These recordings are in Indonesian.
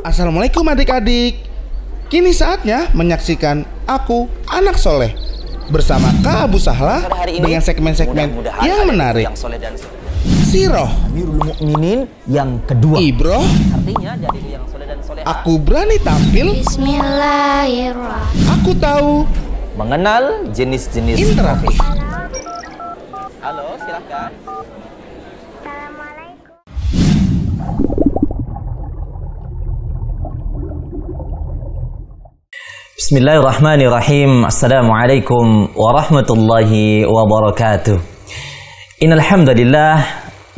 Assalamualaikum adik-adik. Kini saatnya menyaksikan Aku Anak Soleh bersama Kak Abu Sahla dengan segmen-segmen yang menarik. Siroh, Amirul Mukminin yang kedua. Ibroh, Artinya dari yang soleh dan soleha. Aku Berani Tampil. Bismillahirrahmanirrahim. Aku Tahu. Mengenal jenis-jenis Interaktif. Halo, silahkan. Bismillahirrahmanirrahim. Assalamualaikum warahmatullahi wabarakatuh. Innal hamdalillah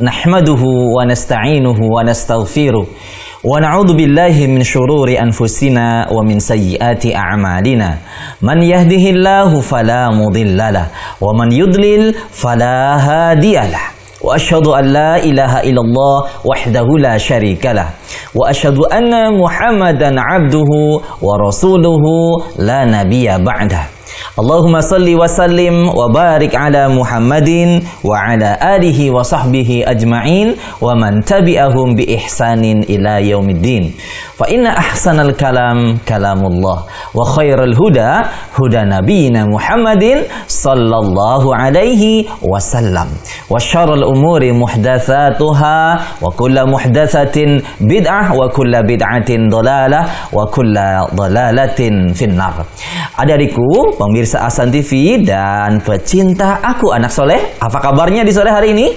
nahmaduhu wa nasta'inuhu wa nastaghfiruh wa na'udzu billahi min syururi anfusina wa min sayyiati a'malina. Man yahdihillahu fala mudhillalah wa man yudlil fala hadiyalah. Wa asyhadu an la ilaha illallah wahdahu la syarikalah wa asyhadu anna Muhammadan abduhu wa rasuluhu la nabiyya ba'dah. Allahumma salli wa sallim wa barik ala Muhammadin wa ala alihi wa sahbihi ajma'in wa man tabi'ahum bi ihsanin ila yaumiddin. Fa inna ahsanal kalam kalamullah wa khairal huda huda nabiyina Muhammadin sallallahu alaihi wasallam wa syarrul umuri muhdatsatuha wa kullu muhdatsatin bid'ah wa kullu bid'atin dhalalah wa kullu dhalalatin finnar. Adik-adikku, pemirsa Ahsan TV dan pecinta Aku Anak Soleh, apa kabarnya di sore hari ini?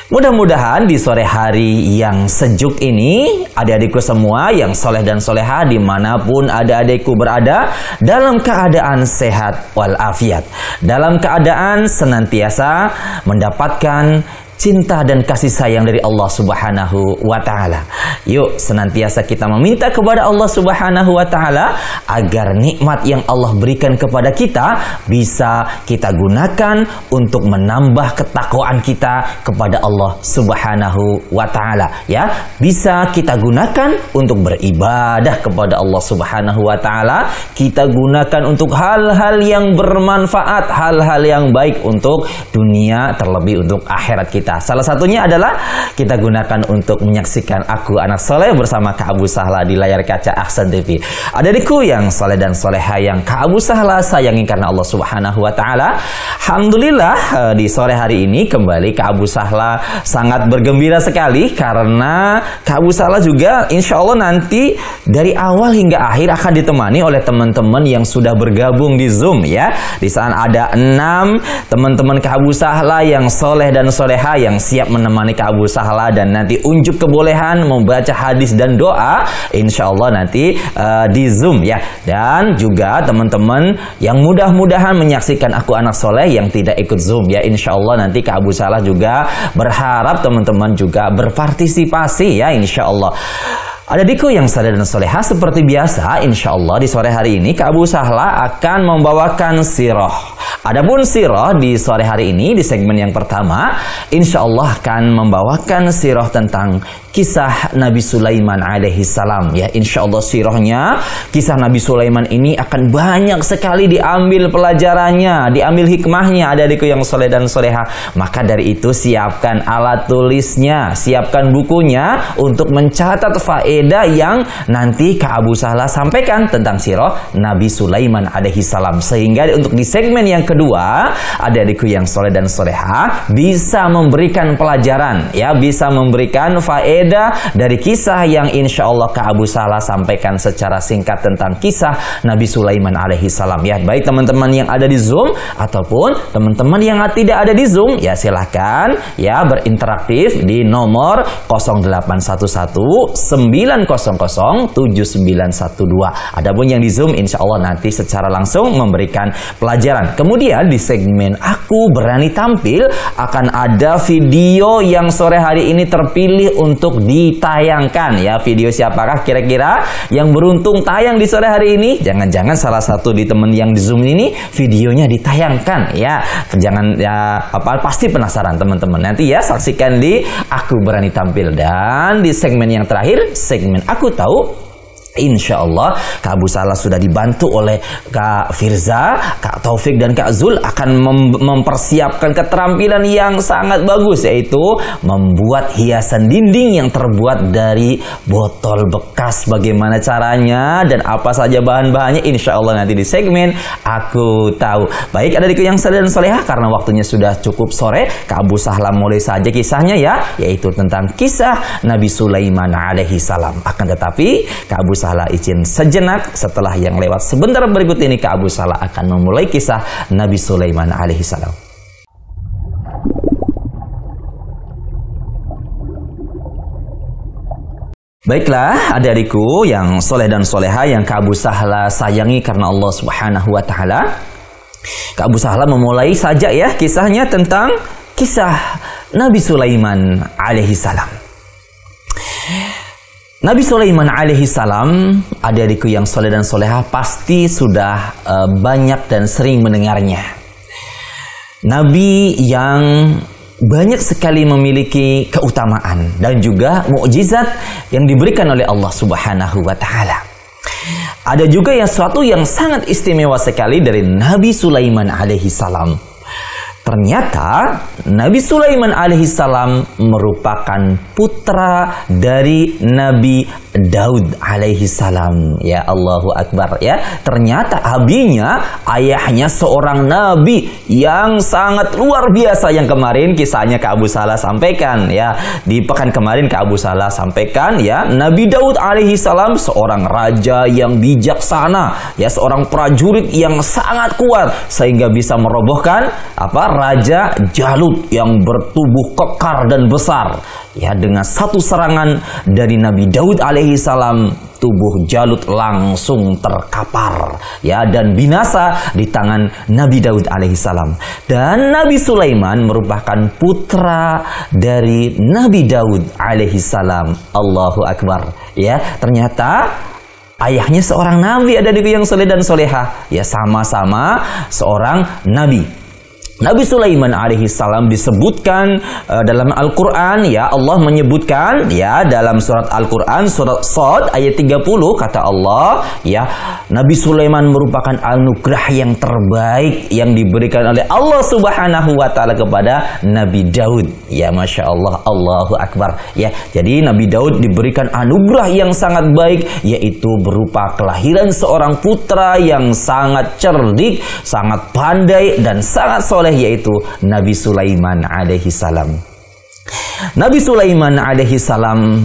Mudah-mudahan di sore hari yang sejuk ini, adik-adikku semua yang soleh dan soleha dimanapun adik-adikku berada, dalam keadaan sehat walafiat, dalam keadaan senantiasa mendapatkan cinta dan kasih sayang dari Allah Subhanahu wa Ta'ala. Yuk, senantiasa kita meminta kepada Allah Subhanahu wa Ta'ala agar nikmat yang Allah berikan kepada kita bisa kita gunakan untuk menambah ketakwaan kita kepada Allah Subhanahu wa Ta'ala. Ya, bisa kita gunakan untuk beribadah kepada Allah Subhanahu wa Ta'ala. Kita gunakan untuk hal-hal yang bermanfaat, hal-hal yang baik untuk dunia, terlebih untuk akhirat kita. Salah satunya adalah kita gunakan untuk menyaksikan Aku Anak Soleh bersama Kak Abu Sahla di layar kaca Ahsan TV. Adik-adikku yang soleh dan soleha yang Kak Abu Sahla sayangi karena Allah Subhanahu wa Ta'ala. Alhamdulillah di sore hari ini kembali Kak Abu Sahla sangat bergembira sekali karena Kak Abu Sahla juga insya Allah nanti dari awal hingga akhir akan ditemani oleh teman-teman yang sudah bergabung di Zoom ya. Di sana ada 6 teman-teman Kak Abu Sahla yang soleh dan soleha yang siap menemani Kak Abu Sahla dan nanti unjuk kebolehan membaca hadis dan doa insya Allah nanti di Zoom ya. Dan juga teman-teman yang mudah-mudahan menyaksikan Aku Anak Soleh yang tidak ikut Zoom ya, insya Allah nanti Kak Abu Sahla juga berharap teman-teman juga berpartisipasi ya, insya Allah. Adik-adikku yang soleh dan soleha, seperti biasa insya Allah di sore hari ini Kak Abu Sahla akan membawakan siroh. Adapun siroh di sore hari ini di segmen yang pertama insya Allah akan membawakan siroh tentang kisah Nabi Sulaiman alaihi salam ya. Insya Allah sirohnya, kisah Nabi Sulaiman ini akan banyak sekali diambil pelajarannya, diambil hikmahnya adik-adikku yang soleh dan soleha. Maka dari itu siapkan alat tulisnya, siapkan bukunya untuk mencatat faedah yang nanti Kak Abu Sahla sampaikan tentang siroh Nabi Sulaiman alaihi salam. Sehingga untuk di segmen yang kedua, adik-adikku yang soleh dan soleha bisa memberikan pelajaran ya, bisa memberikan faedah dari kisah yang insya Allah Kak Abu Sahla sampaikan secara singkat tentang kisah Nabi Sulaiman alaihi salam ya. Baik teman-teman yang ada di Zoom ataupun teman-teman yang tidak ada di Zoom ya, silahkan ya berinteraktif di nomor 0811 900 7912. Adapun yang di Zoom insya Allah nanti secara langsung memberikan pelajaran. Kemudian di segmen Aku Berani Tampil akan ada video yang sore hari ini terpilih untuk ditayangkan ya. Video siapakah kira-kira yang beruntung tayang di sore hari ini? Jangan-jangan salah satu di teman yang di Zoom ini videonya ditayangkan ya. Jangan ya, pasti penasaran teman-teman. Nanti ya saksikan di Aku Berani Tampil. Dan di segmen yang terakhir, segmen Aku Tahu, Insya Allah Kak Abu Salah sudah dibantu oleh Kak Firza, Kak Taufik dan Kak Zul akan mempersiapkan keterampilan yang sangat bagus, yaitu membuat hiasan dinding yang terbuat dari botol bekas. Bagaimana caranya dan apa saja bahan-bahannya, insya Allah nanti di segmen Aku Tahu. Baik adikku yang saleh dan solehah, karena waktunya sudah cukup sore, Kak Abu Salah mulai saja kisahnya ya, yaitu tentang kisah Nabi Sulaiman alaihi salam. Akan tetapi Kak Abu Salah izin sejenak, setelah yang lewat sebentar berikut ini Kak Abu Salah akan memulai kisah Nabi Sulaiman alaihi salam. Baiklah adik-adikku yang soleh dan soleha yang Kak Abu Salah sayangi karena Allah Subhanahu wa taala. Kak Abu Salah memulai saja ya kisahnya tentang kisah Nabi Sulaiman alaihi salam. Nabi Sulaiman alaihi salam, adik-adikku yang soleh dan soleha pasti sudah banyak dan sering mendengarnya. Nabi yang banyak sekali memiliki keutamaan dan juga mukjizat yang diberikan oleh Allah Subhanahu wa taala. Ada juga yang suatu yang sangat istimewa sekali dari Nabi Sulaiman alaihi salam. Ternyata Nabi Sulaiman alaihi salam merupakan putra dari Nabi Daud alaihi salam. Ya Allahu Akbar ya. Ternyata abinya, ayahnya seorang nabi yang sangat luar biasa yang kemarin kisahnya Kak Abu Salah sampaikan ya. Di pekan kemarin Kak Abu Salah sampaikan ya, Nabi Daud alaihi salam seorang raja yang bijaksana, ya seorang prajurit yang sangat kuat sehingga bisa merobohkan Raja Jalut yang bertubuh kekar dan besar. Ya, dengan satu serangan dari Nabi Daud alaihi salam, tubuh Jalut langsung terkapar ya dan binasa di tangan Nabi Daud alaihi salam. Dan Nabi Sulaiman merupakan putra dari Nabi Daud alaihi salam. Allahu Akbar. Ya, ternyata ayahnya seorang nabi, adikku yang soleh dan soleha. Ya, sama-sama seorang nabi. Nabi Sulaiman alaihi salam disebutkan dalam Al-Quran ya, Allah menyebutkan ya dalam surat Al-Quran surat Shad ayat 30 kata Allah ya, Nabi Sulaiman merupakan anugerah yang terbaik yang diberikan oleh Allah Subhanahu wa taala kepada Nabi Daud. Ya Masya Allah, Allahu Akbar ya. Jadi Nabi Daud diberikan anugerah yang sangat baik, yaitu berupa kelahiran seorang putra yang sangat cerdik, sangat pandai dan sangat soleh, yaitu Nabi Sulaiman alaihi salam. Nabi Sulaiman alaihi salam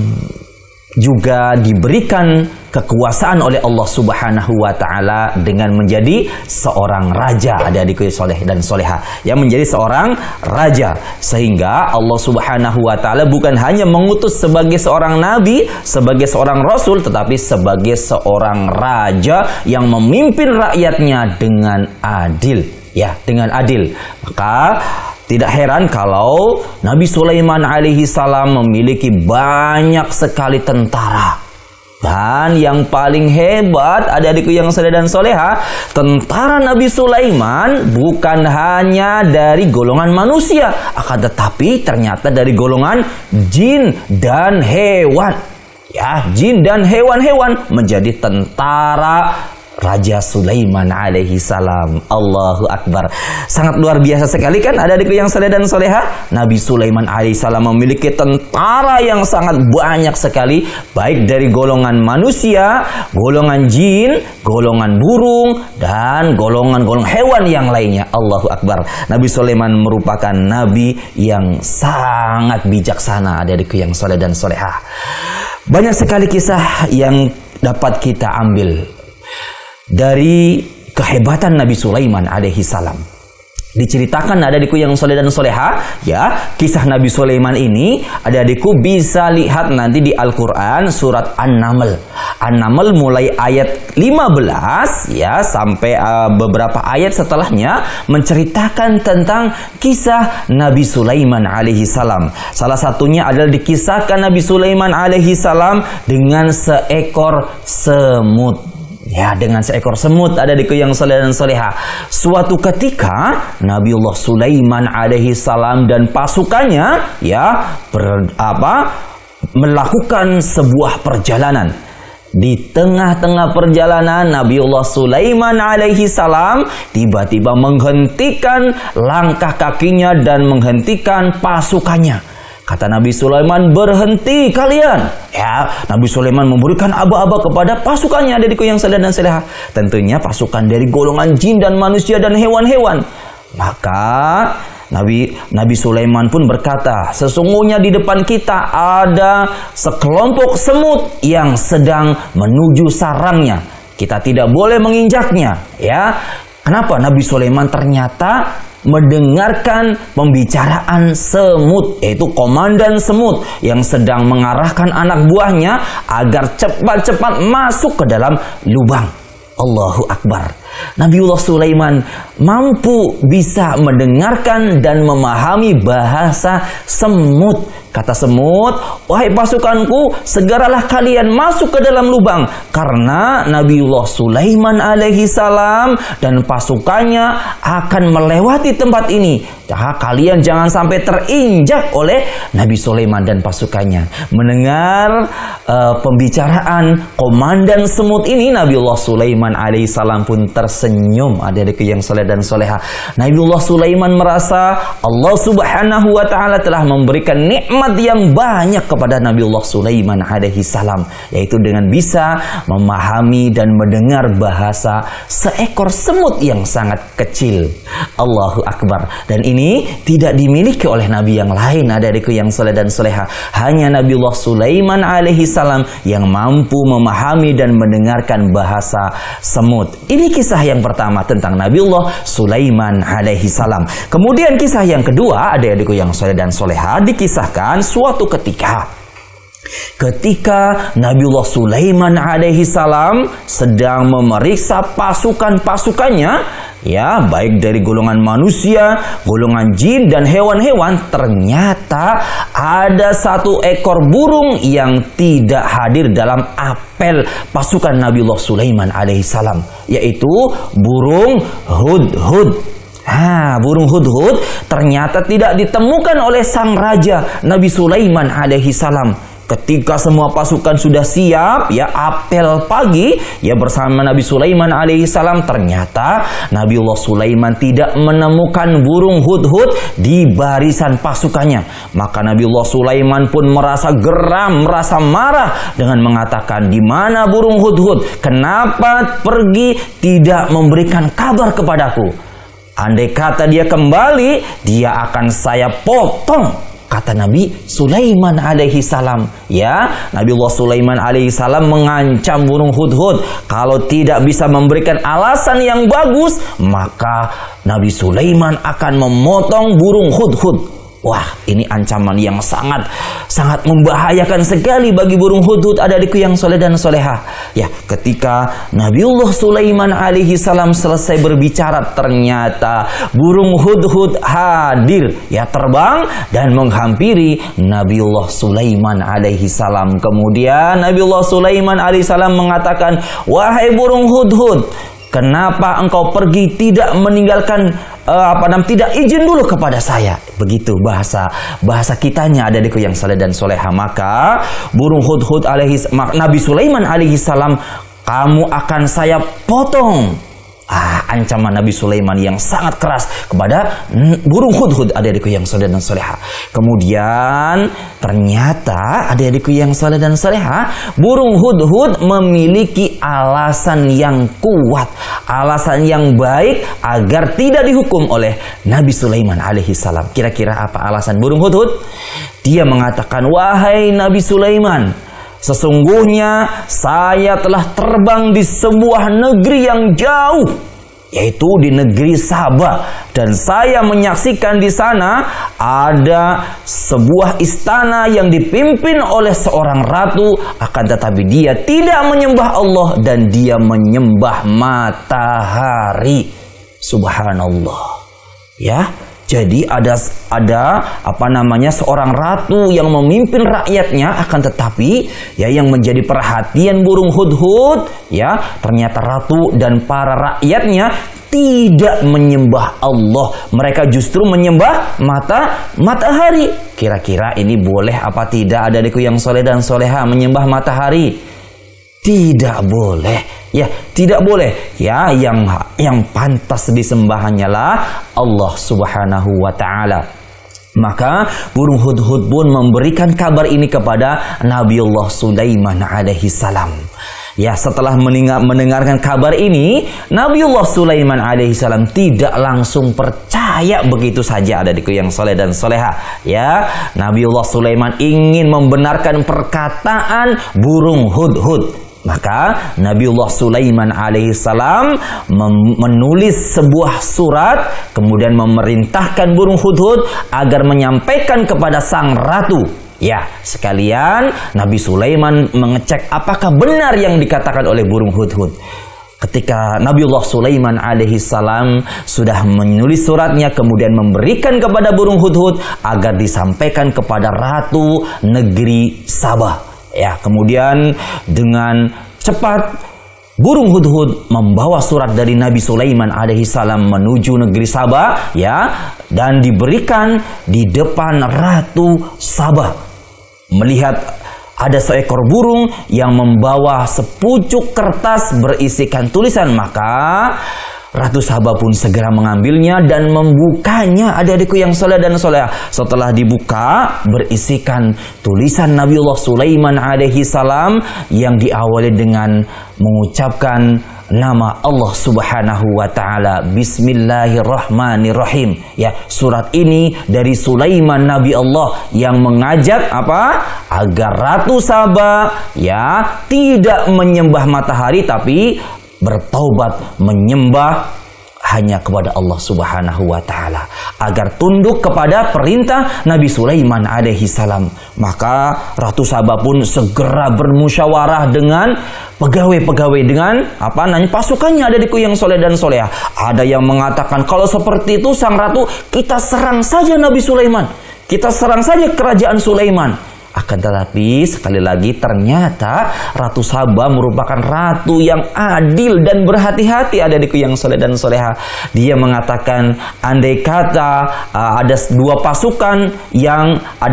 juga diberikan kekuasaan oleh Allah Subhanahu wa taala dengan menjadi seorang raja, adik-adikku soleh dan soleha, yang menjadi seorang raja, sehingga Allah Subhanahu wa taala bukan hanya mengutus sebagai seorang nabi, sebagai seorang rasul, tetapi sebagai seorang raja yang memimpin rakyatnya dengan adil. Ya, dengan adil. Maka tidak heran kalau Nabi Sulaiman alaihi salam memiliki banyak sekali tentara. Dan yang paling hebat, adik-adikku yang soleh dan soleha, tentara Nabi Sulaiman bukan hanya dari golongan manusia, akan tetapi ternyata dari golongan jin dan hewan. Ya, jin dan hewan-hewan menjadi tentara Raja Sulaiman alaihi salam. Allahu Akbar. Sangat luar biasa sekali kan adik-adikku yang soleh dan soleha. Nabi Sulaiman alaihi salam memiliki tentara yang sangat banyak sekali, baik dari golongan manusia, golongan jin, golongan burung, dan golongan-golongan hewan yang lainnya. Allahu Akbar. Nabi Sulaiman merupakan nabi yang sangat bijaksana, adik-adikku yang soleh dan soleha. Banyak sekali kisah yang dapat kita ambil dari kehebatan Nabi Sulaiman alaihi salam. Diceritakan adik-adikku yang soleh dan soleha ya, kisah Nabi Sulaiman ini adik-adikku bisa lihat nanti di Al-Quran surat An-Naml. An-Naml mulai ayat 15 ya sampai beberapa ayat setelahnya menceritakan tentang kisah Nabi Sulaiman alaihi salam. Salah satunya adalah dikisahkan Nabi Sulaiman alaihi salam dengan seekor semut. Ya, dengan seekor semut, adik-adikku yang soleh dan soleha. Suatu ketika Nabiullah Sulaiman alaihi salam dan pasukannya ya melakukan sebuah perjalanan. Di tengah-tengah perjalanan Nabiullah Sulaiman alaihi salam tiba-tiba menghentikan langkah kakinya dan menghentikan pasukannya. Kata Nabi Sulaiman, berhenti kalian. Ya, Nabi Sulaiman memberikan aba-aba kepada pasukannya, adikku yang saleh dan salehah. Tentunya pasukan dari golongan jin dan manusia dan hewan-hewan. Maka Nabi Sulaiman pun berkata, sesungguhnya di depan kita ada sekelompok semut yang sedang menuju sarangnya. Kita tidak boleh menginjaknya. Ya, kenapa? Nabi Sulaiman ternyata mendengarkan pembicaraan semut, yaitu komandan semut yang sedang mengarahkan anak buahnya agar cepat-cepat masuk ke dalam lubang. Allahu Akbar. Nabiullah Sulaiman mampu bisa mendengarkan dan memahami bahasa semut. Kata semut, wahai pasukanku, segeralah kalian masuk ke dalam lubang. Karena Nabiullah Sulaiman alaihi salam dan pasukannya akan melewati tempat ini. Kalian jangan sampai terinjak oleh Nabi Sulaiman dan pasukannya. Mendengar pembicaraan komandan semut ini, Nabiullah Sulaiman alaihi salam pun tersenyum. Adik-adikku yang saleh dan salehah, Nabiullah Sulaiman merasa Allah Subhanahu wa taala telah memberikan nikmat yang banyak kepada Nabiullah Sulaiman alaihi salam, yaitu dengan bisa memahami dan mendengar bahasa seekor semut yang sangat kecil. Allahu Akbar. Dan ini tidak dimiliki oleh nabi yang lain, adik-adikku yang saleh dan salehah. Hanya Nabiullah Sulaiman alaihi salam yang mampu memahami dan mendengarkan bahasa semut. Ini kisah yang pertama tentang Nabiullah Sulaiman alaihi salam. Kemudian kisah yang kedua, adik-adikku yang saleh dan salehah, dikisahkan suatu ketika Nabiullah Sulaiman alaihi salam sedang memeriksa pasukan-pasukannya, ya, baik dari golongan manusia, golongan jin dan hewan-hewan. Ternyata ada satu ekor burung yang tidak hadir dalam apel pasukan Nabiullah Sulaiman alaihi salam, yaitu burung hudhud. Burung hudhud ternyata tidak ditemukan oleh sang raja Nabi Sulaiman alaihi salam. Ketika semua pasukan sudah siap, ya, apel pagi, ya, bersama Nabi Sulaiman alaihi salam, ternyata Nabiullah Sulaiman tidak menemukan burung hudhud di barisan pasukannya. Maka Nabiullah Sulaiman pun merasa geram, merasa marah dengan mengatakan, di mana burung hudhud? Kenapa pergi tidak memberikan kabar kepadaku? Andai kata dia kembali, dia akan saya potong. Kata Nabi Sulaiman alaihi salam. Ya, Nabiullah Sulaiman alaihi salam mengancam burung hudhud. Kalau tidak bisa memberikan alasan yang bagus, maka Nabi Sulaiman akan memotong burung hudhud. Wah, ini ancaman yang sangat membahayakan sekali bagi burung hudhud, adik-adikku yang soleh dan solehah. Ya, ketika Nabiullah Sulaiman alaihi salam selesai berbicara, ternyata burung hudhud hadir, ya, terbang dan menghampiri Nabiullah Sulaiman alaihi salam. Kemudian Nabiullah Sulaiman alaihi salam mengatakan, wahai burung hudhud, kenapa engkau pergi tidak meninggalkan tidak izin dulu kepada saya? Begitu bahasa kitanya, adikku yang saleh dan soleha. Maka burung hudhud Nabi Sulaiman alaihi salam, kamu akan saya potong. Ancaman Nabi Sulaiman yang sangat keras kepada burung hudhud, adik-adikku yang saleh dan soleha. Kemudian ternyata adik-adikku yang saleh dan soleha, burung hudhud memiliki alasan yang kuat, alasan yang baik agar tidak dihukum oleh Nabi Sulaiman alaihi salam. Kira-kira apa alasan burung hudhud? Dia mengatakan, wahai Nabi Sulaiman, sesungguhnya saya telah terbang di sebuah negeri yang jauh, yaitu di negeri Saba, dan saya menyaksikan di sana ada sebuah istana yang dipimpin oleh seorang ratu, akan tetapi dia tidak menyembah Allah dan dia menyembah matahari. Subhanallah. Ya. Jadi ada seorang ratu yang memimpin rakyatnya, akan tetapi ya yang menjadi perhatian burung hudhud, ya, ternyata ratu dan para rakyatnya tidak menyembah Allah. Mereka justru menyembah matahari. Kira-kira ini boleh apa tidak, adikku yang soleh dan soleha, menyembah matahari? Tidak boleh. Ya, tidak boleh. Ya, yang pantas disembah hanyalah Allah Subhanahu wa taala. Maka burung hudhud pun memberikan kabar ini kepada Nabiullah Sulaiman alaihi salam. Ya, setelah mendengarkan kabar ini, Nabiullah Sulaiman alaihi salam tidak langsung percaya begitu saja, adikku yang soleh dan soleha. Ya, Nabiullah Sulaiman ingin membenarkan perkataan burung hudhud. Maka Nabiullah Sulaiman alaihissalam menulis sebuah surat, kemudian memerintahkan burung hudhud agar menyampaikan kepada sang ratu. Ya, sekalian Nabi Sulaiman mengecek apakah benar yang dikatakan oleh burung hudhud. Ketika Nabiullah Sulaiman alaihissalam sudah menulis suratnya, kemudian memberikan kepada burung hudhud agar disampaikan kepada ratu negeri Sabah. Ya, kemudian dengan cepat burung hudhud membawa surat dari Nabi Sulaiman alaihissalam menuju negeri Sabah, ya, dan diberikan di depan ratu Sabah. Melihat ada seekor burung yang membawa sepucuk kertas berisikan tulisan, maka Ratu Sabah pun segera mengambilnya dan membukanya, adik-adikku yang soleh dan soleha. Setelah dibuka, berisikan tulisan Nabiullah Sulaiman alaihi salam yang diawali dengan mengucapkan nama Allah Subhanahu wa taala, Bismillahirrahmanirrahim. Ya, surat ini dari Sulaiman Nabi Allah yang mengajak apa? Agar Ratu Sabah ya tidak menyembah matahari tapi bertaubat menyembah hanya kepada Allah Subhanahu wa taala, agar tunduk kepada perintah Nabi Sulaiman alaihi salam. Maka Ratu Sabah pun segera bermusyawarah dengan pegawai-pegawai, dengan pasukannya, adikku yang soleh dan soleha. Ada yang mengatakan kalau seperti itu sang ratu, kita serang saja Nabi Sulaiman, kita serang saja kerajaan Sulaiman. Akan tetapi sekali lagi ternyata Ratu Sabah merupakan ratu yang adil dan berhati-hati, adikku yang soleh dan soleha. Dia mengatakan andai kata ada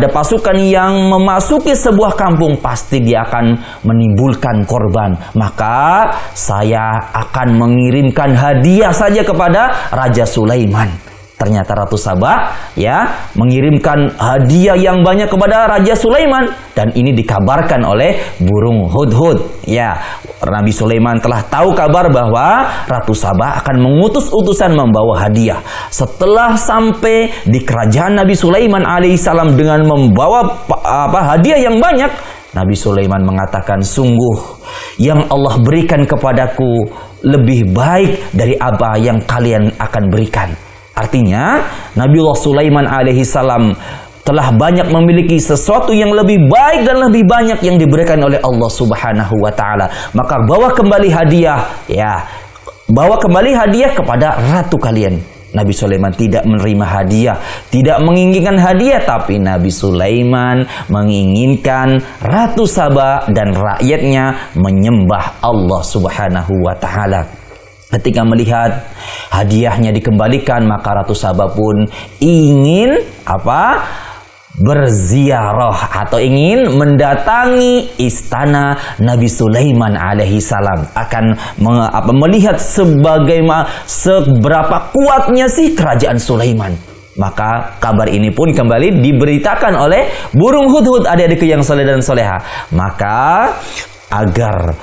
pasukan yang memasuki sebuah kampung, pasti dia akan menimbulkan korban. Maka saya akan mengirimkan hadiah saja kepada Raja Sulaiman. Ternyata Ratu Sabah ya mengirimkan hadiah yang banyak kepada Raja Sulaiman, dan ini dikabarkan oleh burung hudhud. Ya, Nabi Sulaiman telah tahu kabar bahwa Ratu Sabah akan mengutus utusan membawa hadiah. Setelah sampai di kerajaan Nabi Sulaiman alaihissalam dengan membawa hadiah yang banyak, Nabi Sulaiman mengatakan, sungguh yang Allah berikan kepadaku lebih baik dari apa yang kalian akan berikan. Artinya Nabiullah Sulaiman alaihissalam telah banyak memiliki sesuatu yang lebih baik dan lebih banyak yang diberikan oleh Allah Subhanahu wa taala. Maka bawa kembali hadiah, ya. Bawa kembali hadiah kepada ratu kalian. Nabi Sulaiman tidak menerima hadiah, tidak menginginkan hadiah, tapi Nabi Sulaiman menginginkan Ratu Sabah dan rakyatnya menyembah Allah Subhanahu wa taala. Ketika melihat hadiahnya dikembalikan, maka Ratu Sabah pun ingin berziarah atau ingin mendatangi istana Nabi Sulaiman alaihi salam, akan melihat seberapa kuatnya sih kerajaan Sulaiman. Maka kabar ini pun kembali diberitakan oleh burung hudhud, adik-adikku yang soleh dan soleha. Maka agar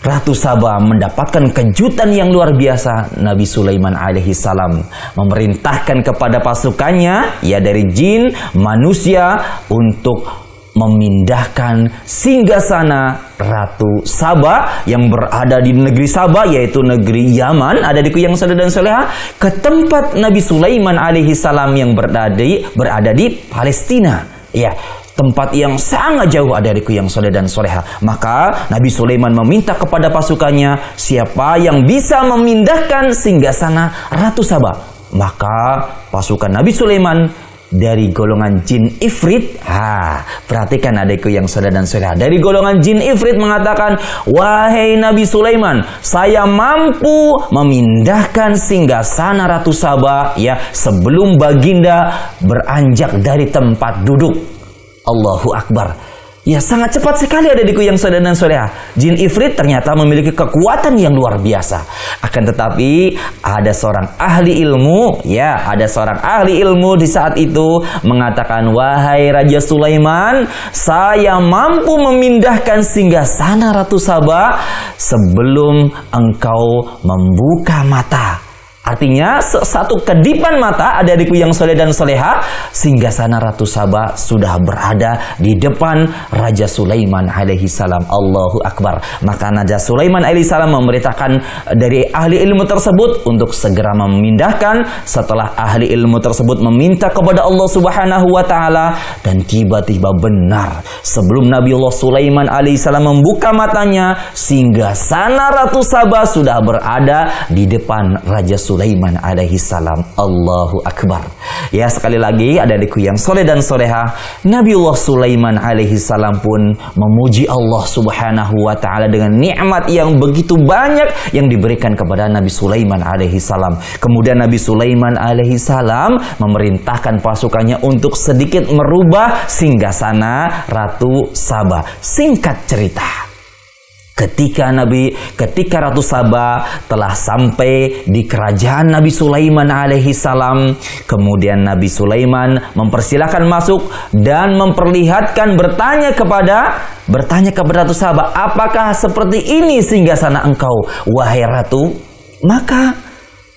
Ratu Sabah mendapatkan kejutan yang luar biasa, Nabi Sulaiman alaihi salam memerintahkan kepada pasukannya, ya dari jin, manusia, untuk memindahkan singgasana Ratu Sabah yang berada di negeri Sabah, yaitu negeri Yaman, adikku yang soleh dan soleha, ke tempat Nabi Sulaiman alaihi salam yang berada di Palestina. Ya, tempat yang sangat jauh, adikku yang soleh dan soleha. Maka Nabi Sulaiman meminta kepada pasukannya, siapa yang bisa memindahkan singgasana Ratu Sabah. Maka pasukan Nabi Sulaiman dari golongan jin ifrit, perhatikan adikku yang soleh dan soleha, dari golongan jin ifrit mengatakan, wahai Nabi Sulaiman, saya mampu memindahkan singgasana Ratu Sabah ya sebelum baginda beranjak dari tempat duduk. Allahu Akbar. Ya, sangat cepat sekali adikku yang soleh dan soleha. Jin ifrit ternyata memiliki kekuatan yang luar biasa. Akan tetapi ada seorang ahli ilmu, ya, ada seorang ahli ilmu di saat itu mengatakan, wahai Raja Sulaiman, saya mampu memindahkan singgasana Ratu Saba sebelum engkau membuka mata. Artinya satu kedipan mata adikku yang soleh dan soleha, singgasana Ratu Saba sudah berada di depan Raja Sulaiman alaihi salam. Allahu Akbar. Maka Raja Sulaiman alaihi salam memerintahkan dari ahli ilmu tersebut untuk segera memindahkan. Setelah ahli ilmu tersebut meminta kepada Allah Subhanahu wa taala, dan tiba-tiba benar sebelum Nabiullah Sulaiman alaihi salam membuka matanya, singgasana Ratu Saba sudah berada di depan Raja Sulaiman alaihi salam. Allahu Akbar. Ya, sekali lagi adikku yang soleh dan soleha, Nabiullah Sulaiman alaihi salam pun memuji Allah Subhanahu wa taala dengan nikmat yang begitu banyak yang diberikan kepada Nabi Sulaiman alaihi salam. Kemudian Nabi Sulaiman alaihi salam memerintahkan pasukannya untuk sedikit merubah singgasana Ratu Saba. Singkat cerita, ketika Ratu Saba telah sampai di kerajaan Nabi Sulaiman alaihi salam, kemudian Nabi Sulaiman mempersilahkan masuk dan memperlihatkan bertanya kepada Ratu Saba, apakah seperti ini singgasana engkau, wahai Ratu? Maka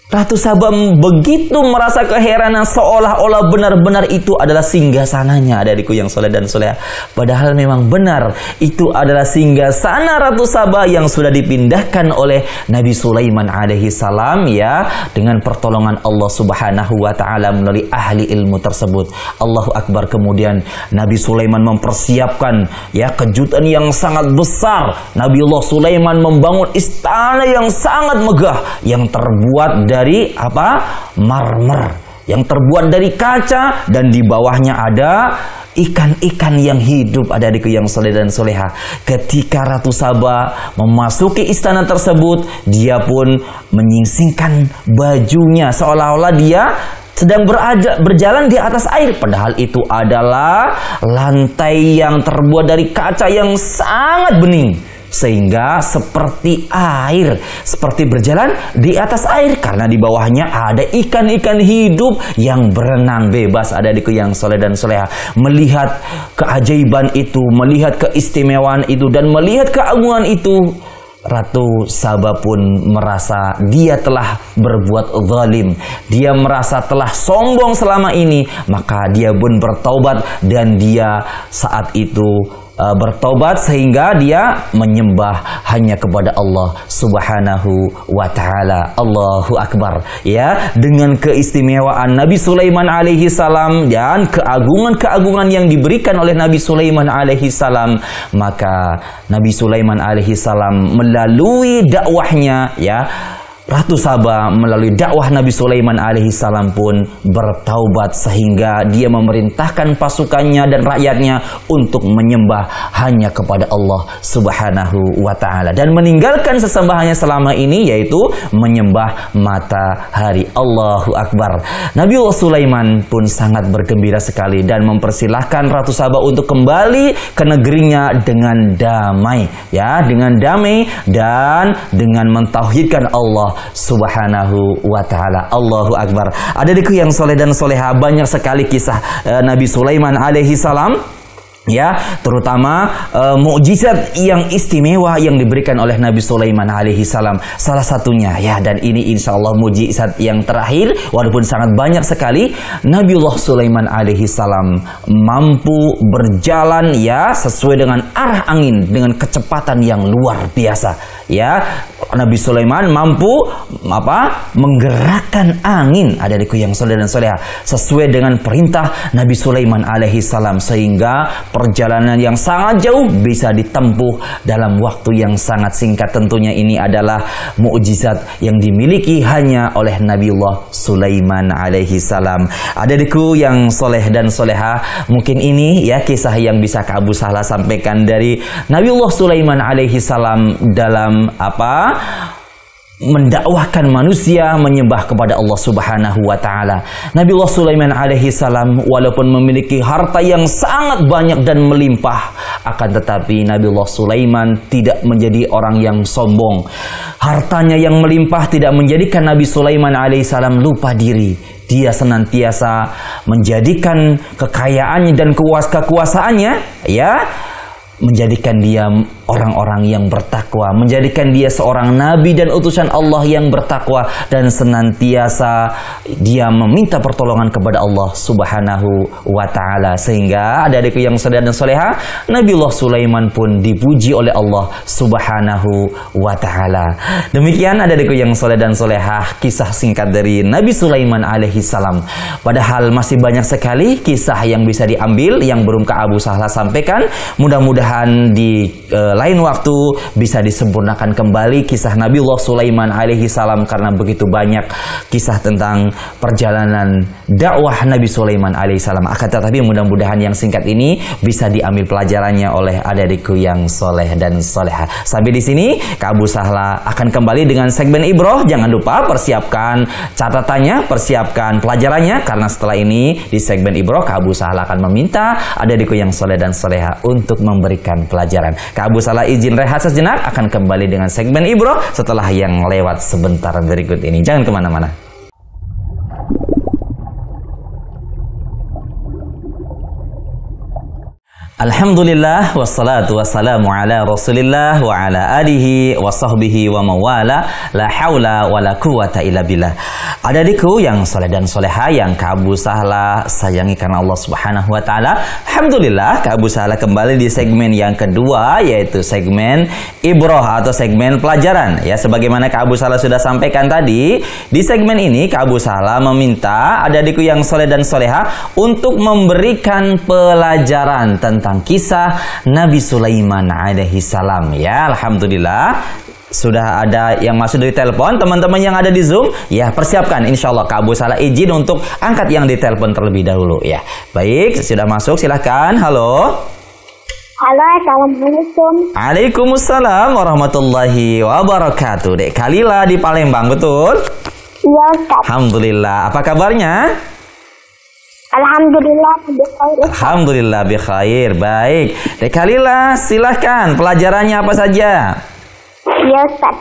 Ratu Saba begitu merasa keheranan, seolah-olah benar-benar itu adalah singgasananya adikku yang soleh dan soleha. Padahal memang benar itu adalah singgasana Ratu Saba yang sudah dipindahkan oleh Nabi Sulaiman alaihi salam, ya, dengan pertolongan Allah Subhanahu wa taala melalui ahli ilmu tersebut. Allahu Akbar. Kemudian Nabi Sulaiman mempersiapkan, ya, kejutan yang sangat besar. Nabiullah Sulaiman membangun istana yang sangat megah yang terbuat dari marmer, yang terbuat dari kaca, dan di bawahnya ada ikan-ikan yang hidup adikku yang soleh dan soleha. Ketika Ratu Saba memasuki istana tersebut, dia pun menyingsingkan bajunya seolah-olah dia sedang berjalan di atas air, padahal itu adalah lantai yang terbuat dari kaca yang sangat bening, sehingga seperti air, seperti berjalan di atas air, karena di bawahnya ada ikan-ikan hidup yang berenang bebas adikku yang soleh dan soleha. Melihat keajaiban itu, melihat keistimewaan itu, dan melihat keagungan itu, Ratu Saba pun merasa dia telah berbuat zalim, dia merasa telah sombong selama ini. Maka dia pun bertaubat, dan dia saat itu bertobat sehingga dia menyembah hanya kepada Allah Subhanahu wa taala. Allahu Akbar. Ya, dengan keistimewaan Nabi Sulaiman alaihi salam dan keagungan-keagungan yang diberikan oleh Nabi Sulaiman alaihi salam, maka Nabi Sulaiman alaihi salam melalui dakwahnya, ya, Ratu Saba melalui dakwah Nabi Sulaiman alaihi salam pun bertaubat, sehingga dia memerintahkan pasukannya dan rakyatnya untuk menyembah hanya kepada Allah Subhanahu wa taala dan meninggalkan sesembahannya selama ini, yaitu menyembah matahari. Allahu Akbar. Nabiullah Sulaiman pun sangat bergembira sekali dan mempersilahkan Ratu Saba untuk kembali ke negerinya dengan damai, ya, dengan damai dan dengan mentauhidkan Allah Subhanahu wa ta'ala. Allahu Akbar. Adikku yang soleh dan soleha, banyak sekali kisah Nabi Sulaiman alaihi salam, ya, terutama mukjizat yang istimewa yang diberikan oleh Nabi Sulaiman alaihi salam. Salah satunya, ya, dan ini insya Allah mukjizat yang terakhir, walaupun sangat banyak sekali, Nabiullah Sulaiman alaihi salam mampu berjalan, ya, sesuai dengan arah angin dengan kecepatan yang luar biasa. Ya, Nabi Sulaiman mampu menggerakkan angin, adikku yang soleh dan soleha, sesuai dengan perintah Nabi Sulaiman alaihi salam, sehingga perjalanan yang sangat jauh bisa ditempuh dalam waktu yang sangat singkat. Tentunya ini adalah mukjizat yang dimiliki hanya oleh Nabiullah Sulaiman alaihi salam. Adikku yang soleh dan soleha, mungkin ini, ya, kisah yang bisa Kak Abu Sahla sampaikan dari Nabiullah Sulaiman alaihi salam dalam mendakwahkan manusia menyembah kepada Allah Subhanahu wa taala. Nabiullah Sulaiman alaihi salam walaupun memiliki harta yang sangat banyak dan melimpah, akan tetapi Nabiullah Sulaiman tidak menjadi orang yang sombong. Hartanya yang melimpah tidak menjadikan Nabi Sulaiman alaihi salam lupa diri. Dia senantiasa menjadikan kekayaannya dan kekuasaannya menjadikan dia orang-orang yang bertakwa, menjadikan dia seorang nabi dan utusan Allah yang bertakwa, dan senantiasa dia meminta pertolongan kepada Allah Subhanahu wa taala. Sehingga adik-adikku yang saudara dan soleha, Nabiullah Sulaiman pun dipuji oleh Allah Subhanahu wa taala. Demikian adik-adikku yang saudara dan soleha, kisah singkat dari Nabi Sulaiman alaihi salam. Padahal masih banyak sekali kisah yang bisa diambil yang belum Kak Abu Sahla sampaikan. Mudah-mudahan di lain waktu bisa disempurnakan kembali kisah Nabiullah Sulaiman alaihi salam, karena begitu banyak kisah tentang perjalanan dakwah Nabi Sulaiman alaihi salam. Akan tetapi mudah-mudahan yang singkat ini bisa diambil pelajarannya oleh adik-adikku yang soleh dan soleha. Sampai di sini Kak Abu Sahla akan kembali dengan segmen Ibroh. Jangan lupa persiapkan catatannya, persiapkan pelajarannya, karena setelah ini di segmen Ibroh Kak Abu Sahla akan meminta adik-adikku yang soleh dan soleha untuk memberikan pelajaran. Kak Abu Sahla izin rehat sejenak, akan kembali dengan segmen Ibroh setelah yang lewat sebentar berikut ini. Jangan kemana-mana. Alhamdulillah wassalatu wassalamu ala Rasulillah wa ala alihi wa sahbihi wa mawala, la haula wa la quwata illa billah. Adik-adikku yang soleh dan soleha yang Kak Abu Sahla sayangi karena Allah Subhanahu wa taala. Alhamdulillah Kak Abu Sahla kembali di segmen yang kedua, yaitu segmen Ibroh atau segmen pelajaran. Ya, sebagaimana Kak Abu Sahla sudah sampaikan tadi, di segmen ini Kak Abu Sahla meminta adik-adikku yang soleh dan soleha untuk memberikan pelajaran tentang kisah Nabi Sulaiman alaihi salam. Ya, alhamdulillah sudah ada yang masuk dari telepon. Teman-teman yang ada di Zoom, ya persiapkan, insya Allah Kak Abu Sahla izin untuk angkat yang di telepon terlebih dahulu. Ya, baik, sudah masuk, silahkan. Halo. Halo, assalamualaikum. Waalaikumsalam warahmatullahi wabarakatuh. Dek Kalila di Palembang, betul? Iya, Ustaz. Alhamdulillah. Apa kabarnya? Alhamdulillah bikhair. Alhamdulillah bikhair. Baik, Dek Kalila silahkan, pelajarannya apa saja? Iya, Ustaz.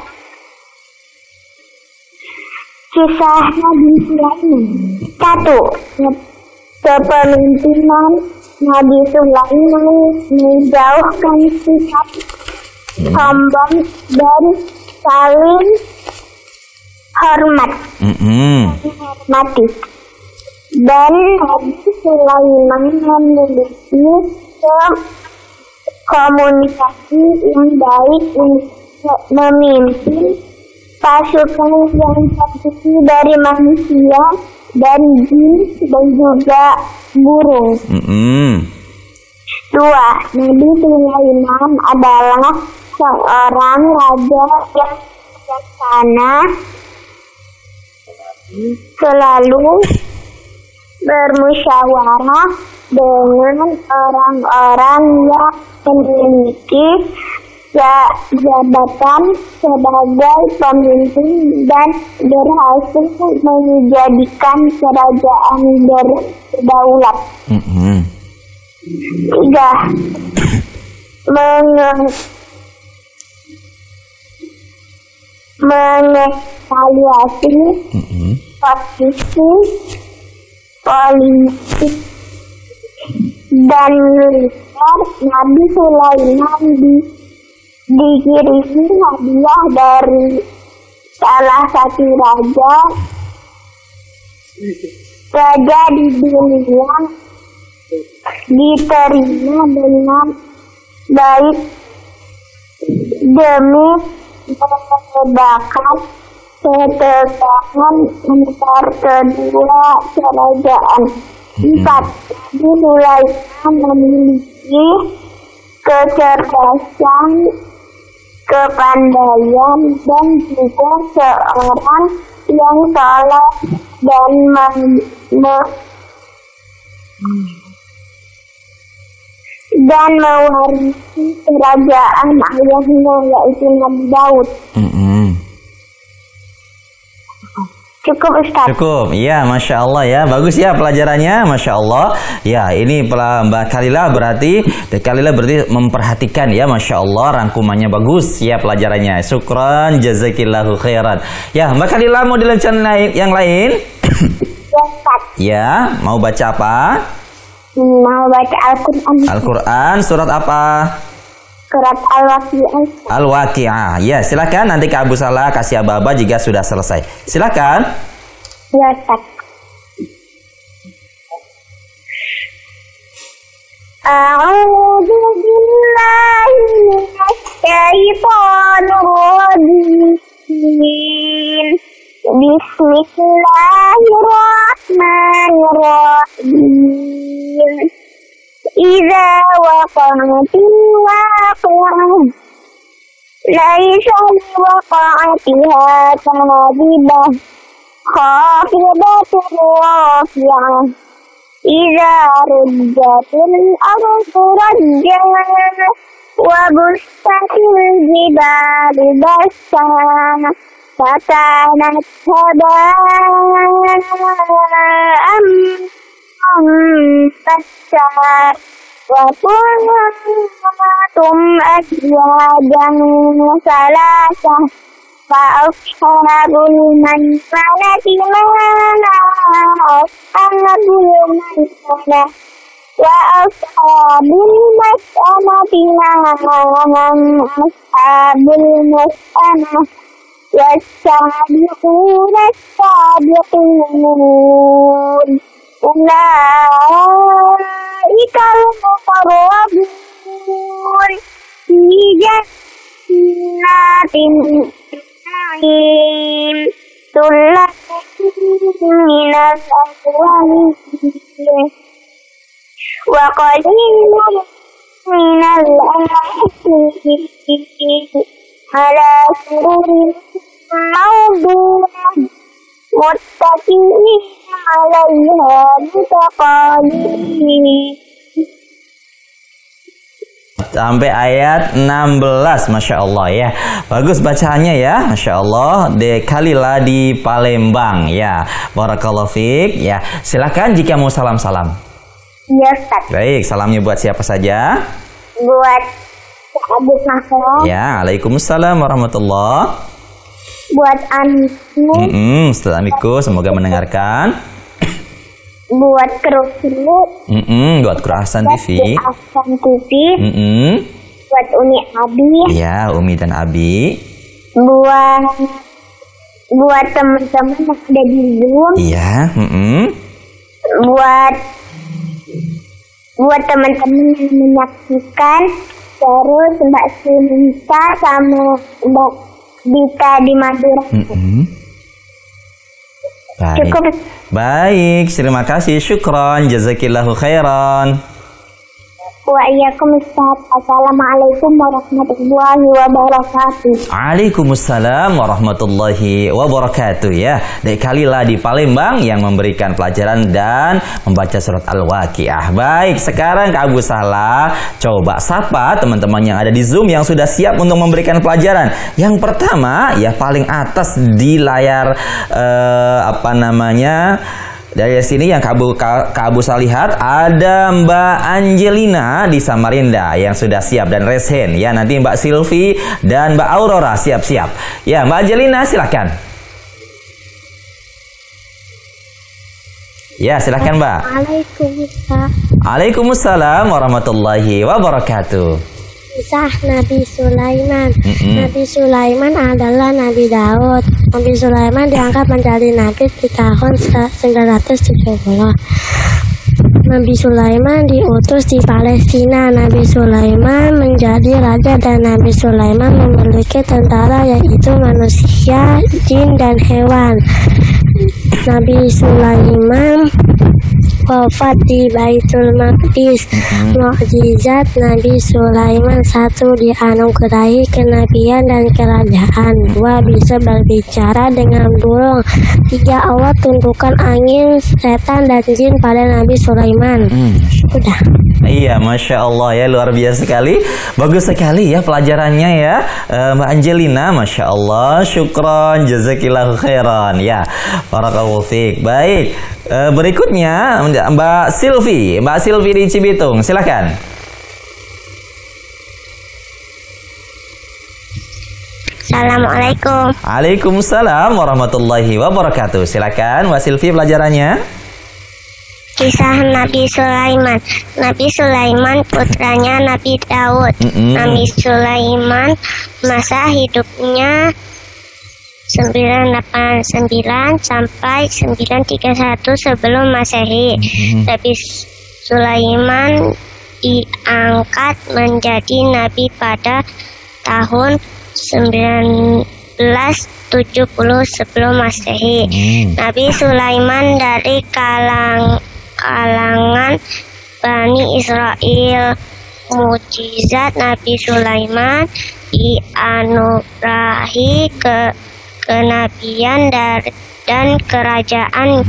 Kisah Nabi Sulaiman. 1. Kepemimpinan Nabi Sulaiman menjauhkan sikap sombong dan saling hormat. Hormati. Dan Nabi Sulaiman memiliki komunikasi yang baik untuk memimpin pasukan yang terdiri dari manusia dan jin dan juga burung. 2. Nabi Sulaiman adalah seorang raja yang bijaksana, selalu bermusyawarah dengan orang-orang yang memiliki jabatan sebagai pemimpin dan berhasil menjadikan kerajaan berdaulat. 3. Mengevaluasi posisi politik dan militer Nabi Sulaiman dikirimi hadiah dari salah satu raja di dunia, diterima dengan baik demi meredakan ketegangan antar kedua kerajaan. 4. Nabi Sulaiman memiliki kecerdasan, kepandaian, dan juga seorang yang saleh dan mewarisi kerajaan ayahnya, yaitu Nabi Daud. Cukup Ustaz. Cukup, ya, Masya Allah ya. Bagus ya pelajarannya, Masya Allah. Ya, ini Mbak Khalila berarti memperhatikan ya, Masya Allah, rangkumannya bagus ya pelajarannya. Syukran, jazakillahu khairan. Ya, Mbak Khalila mau dilanjutkan yang lain? Ya Ustaz. Ya, mau baca apa? Mau baca Al-Quran. Al-Quran, surat apa? Surat Al-Waqi'ah. Al-Waqi'ah. Ya, silakan nanti Kak Abu Salah kasih aba-aba jika sudah selesai. Silakan. Ya Ustaz. A'udzu billahi minasyaitonir rajim. Bismillahirrahmanirrahim. Idza waqa'atil waqi'ah laisa liwaqa'atiha kadhibah khafidatur rafi'ah idza rujjatil ardu rajjan wa bussatil jibalu bassa fakanat haba'an mansura wa kuntum azwajan salasah fa ashabul maimanati ma ashabul maimanah wa ashabul mas'amati ma ashabul mas'amah was-sabiquna as-sabiqun ulaikal muqarrabun fi jannatin na'im sullatun minal awwalin wa qalilun minal akhirin ala sururin mawdunah muttaqi'in 'alaiha mutaqabilin. Sampai ayat 16, Masya Allah ya. Bagus bacaannya ya, Masya Allah. De Khalila di Palembang ya. Barakallahu fiik ya. Silakan jika mau salam-salam. Ya Ustaz. Baik, salamnya buat siapa saja? Buat Abu Sahra. Ya, Waalaikumsalam warahmatullah. Buat Amiku. Ustaz Amiku semoga mendengarkan. Buat Kru. Buat Kru Ahsan TV. Ahsan TV. Buat Umi Abi. Ya, Umi dan Abi. Buat teman-teman yang ada di Zoom. Iya. Buat teman-teman yang menyaksikan. Terus Mbak Sinta sama Mbak Dita di Madura. Baik. Cukup. Baik, terima kasih. Syukron, jazakillahu khairan. Waalaikumsalam. Assalamualaikum warahmatullahi wabarakatuh. Waalaikumsalam warahmatullahi wabarakatuh ya. Dek Khalila di Palembang yang memberikan pelajaran dan membaca surat Al-Waqi'ah. Baik, sekarang Kak Abu Salah coba sapa teman-teman yang ada di Zoom yang sudah siap untuk memberikan pelajaran. Yang pertama ya paling atas di layar dari sini yang Kak Abu Salah lihat ada Mbak Angelina di Samarinda yang sudah siap dan raise hand ya. Nanti Mbak Silvi dan Mbak Aurora siap-siap. Ya, Mbak Angelina silakan. Ya, silakan Mbak. Waalaikumsalam warahmatullahi wabarakatuh. Kisah Nabi Sulaiman. Nabi Sulaiman adalah Nabi Daud. Nabi Sulaiman diangkat menjadi nabi di tahun 970. Nabi Sulaiman diutus di Palestina. Nabi Sulaiman menjadi raja dan Nabi Sulaiman memiliki tentara yaitu manusia, jin dan hewan. Nabi Sulaiman wafat di Baitul Maqdis. Mukjizat Nabi Sulaiman: 1. Dianugerahi kenabian dan kerajaan. 2. Bisa berbicara dengan burung. 3. Allah tundukkan angin, setan dan jin pada Nabi Sulaiman. Udah. Iya, Masya Allah ya, luar biasa sekali. Bagus sekali ya pelajarannya ya, Mbak Angelina. Masya Allah, syukron, jazakillahu khairan ya, barakallahu fiik. Baik, berikutnya Mbak Silvi di Cibitung, silakan. Assalamualaikum. Waalaikumsalam warahmatullahi wabarakatuh. Silakan Mbak Silvi pelajarannya. Kisah Nabi Sulaiman. Nabi Sulaiman putranya Nabi Daud. Nabi Sulaiman masa hidupnya 989 sampai 931 sebelum Masehi. Nabi Sulaiman diangkat menjadi nabi pada tahun 1970 sebelum Masehi. Nabi Sulaiman dari kalangan Bani Israel. Mukjizat Nabi Sulaiman: dianugerahi kenabian dan kerajaan.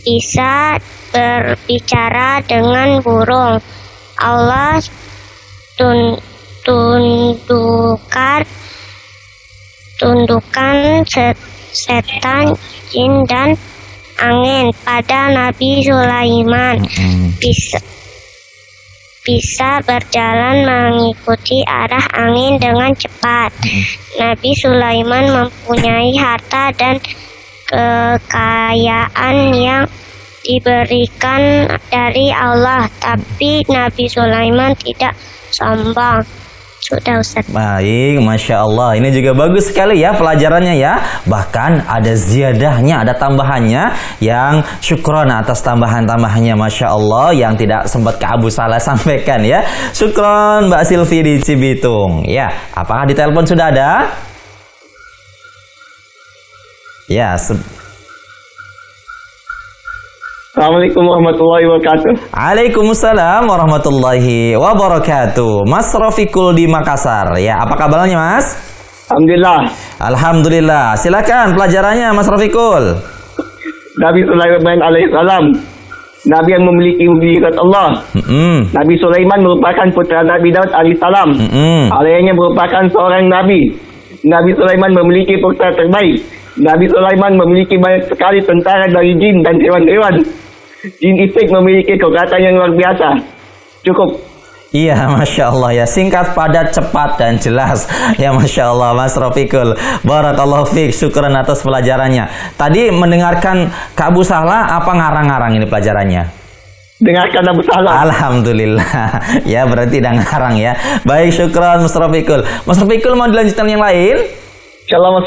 Bisa berbicara dengan burung. Allah tundukkan setan, jin dan angin pada Nabi Sulaiman. Bisa berjalan mengikuti arah angin dengan cepat. Nabi Sulaiman mempunyai harta dan kekayaan yang diberikan dari Allah, tapi Nabi Sulaiman tidak sombong. Sudah, Ustaz. Baik, Masya Allah. Ini juga bagus sekali ya pelajarannya ya. Bahkan ada ziyadahnya, ada tambahannya, yang syukron atas tambahan-tambahannya, Masya Allah, yang tidak sempat Kak Abu Salah sampaikan ya. Syukron Mbak Silvi di Cibitung. Ya, apakah di telepon sudah ada? Ya, Assalamualaikum warahmatullahi wabarakatuh. Waalaikumsalam warahmatullahi wabarakatuh. Mas Rafiqul di Makassar. Ya, apa kabarnya Mas? Alhamdulillah. Alhamdulillah. Silakan pelajarannya Mas Rafiqul. Nabi Sulaiman alaihissalam, Nabi yang memiliki mukjizat Allah. Nabi Sulaiman merupakan putra Nabi Daud alaihissalam. Ayahnya merupakan seorang nabi. Nabi Sulaiman memiliki putra terbaik. Nabi Sulaiman memiliki banyak sekali tentara dari jin dan hewan-hewan. Jin Istik memiliki kekuatan yang luar biasa. Cukup. Iya, Masya Allah ya, singkat, padat, cepat, dan jelas. Ya, Masya Allah, Mas Rafiqul. Barakallahu fiik, syukuran atas pelajarannya. Tadi mendengarkan Kak Abu Salah, apa ngarang-ngarang ini pelajarannya? Dengarkan Abu Salah. Alhamdulillah. Ya, berarti udah ngarang ya. Baik, syukuran Mas Rafiqul. Mas Rafiqul mau dilanjutkan yang lain? Salam.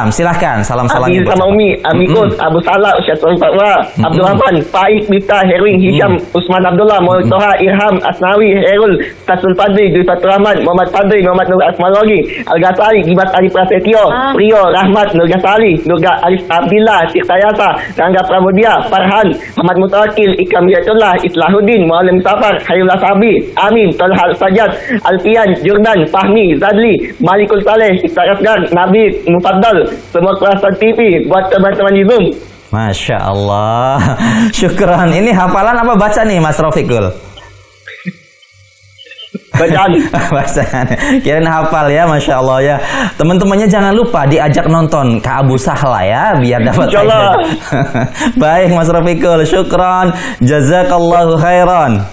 Silahkan. Salam. Abi sama Umi, Amikus, Abu Salah, Syatul Fatwa, Abdul Rahman, Faik, Miftah, Herwin, Hisham, Usman Abdullah, Muhammad Toha, Irham, Asnawi, Herul, Tasul Fadli, Dwi Rahman, Muhammad Fadli, Muhammad Nur Asmalogi, Al-Ghazali, Gibat Ali Prasetyo, Rio, Rahmat, Nur Ghazali, Nur Alif Abdillah, Siktayasa, Rangga Pramudia, Farhan, Muhammad Mutawakil, Ikram Yatullah, Islahuddin, Mu'alim Safar, Khairullah Sabi, Amin, Talha Sajad, Alfian, Jordan, Fahmi, Zadli, Malikul Saleh, Ikhtarasgar, Nabi, Mufaddal, semua kelasan TV buat teman-teman di Zoom. Masya Allah. Syukran. Ini hafalan apa baca nih Mas Rafiqul? Bacaan. Bacaan. Kirain hafal ya, Masya Allah ya. Teman-temannya jangan lupa diajak nonton Kak Abu Sahla ya, biar dapat Insyaallah. Baik Mas Rafiqul, syukran. Jazakallahu khairan.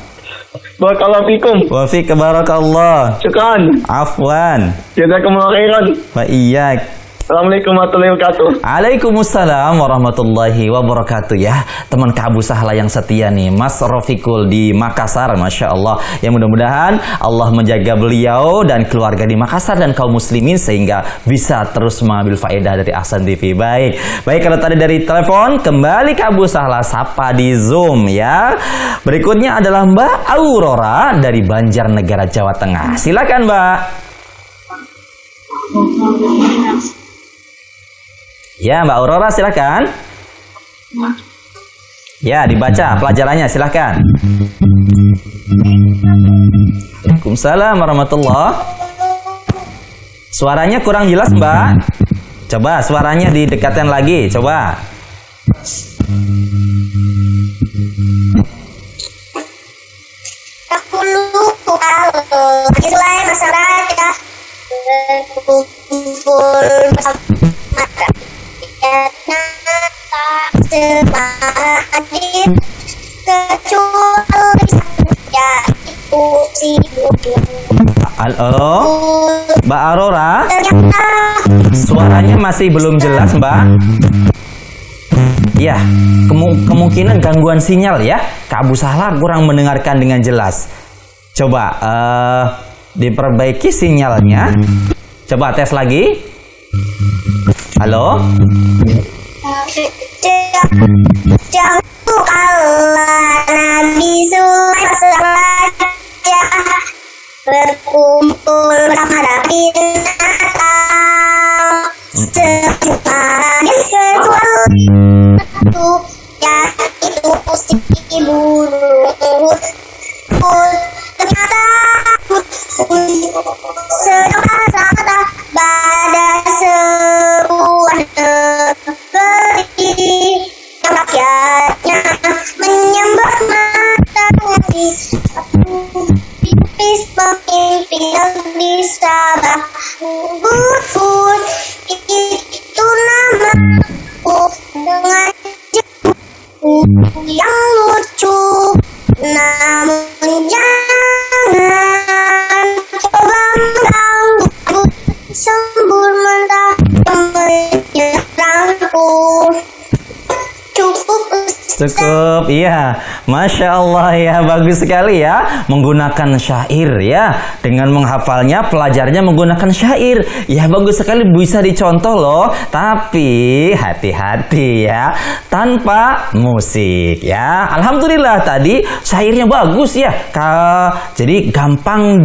Barakallahu fikum. Wa fik barakallah. Syukran. Afwan. Jazakumullahu khairan. Wa iyyak. Assalamualaikum warahmatullahi wabarakatuh. Waalaikumsalam warahmatullahi wabarakatuh ya. Teman Kak Abu Sahla yang setia nih, Mas Rafiqul di Makassar, Masya Allah. Yang mudah-mudahan Allah menjaga beliau dan keluarga di Makassar dan kaum muslimin sehingga bisa terus mengambil faedah dari Ahsan TV. Baik kalau tadi dari telepon, kembali Kak Abu Sahla sapa di Zoom ya. Berikutnya adalah Mbak Aurora dari Banjarnegara, Jawa Tengah. Silakan Mbak. Ya, Mbak Aurora silakan. Ya, dibaca pelajarannya, silahkan. Waalaikumsalam warahmatullahi. Suaranya kurang jelas, Mbak. Coba suaranya didekatkan lagi, coba. Selain masyarakat berkumpul bersama hadir kecuali saja Halo, Mbak Aurora. Suaranya masih belum jelas, Mbak. Ya, kemungkinan gangguan sinyal ya. Kak Abu Sahla kurang mendengarkan dengan jelas. Coba diperbaiki sinyalnya. Coba tes lagi. Halo. Jauh Allah Nabi Sulaiman berkumpul bersama binatang sebagai sesuatu yaitu si burung ternyata sedang kata pada sebuah negeri yang rakyatnya menyembah matahari tipis pemimpin yang disabah Hud itu namaku dengan yang lucu namun jangan coba mengganggu sembur mentah menyerangku. Cukup, iya. Masya Allah ya, bagus sekali ya. Menggunakan syair ya. Dengan menghafalnya, pelajarnya menggunakan syair. Ya, bagus sekali, bisa dicontoh loh. Tapi hati-hati ya, tanpa musik ya. Alhamdulillah tadi syairnya bagus ya. Jadi gampang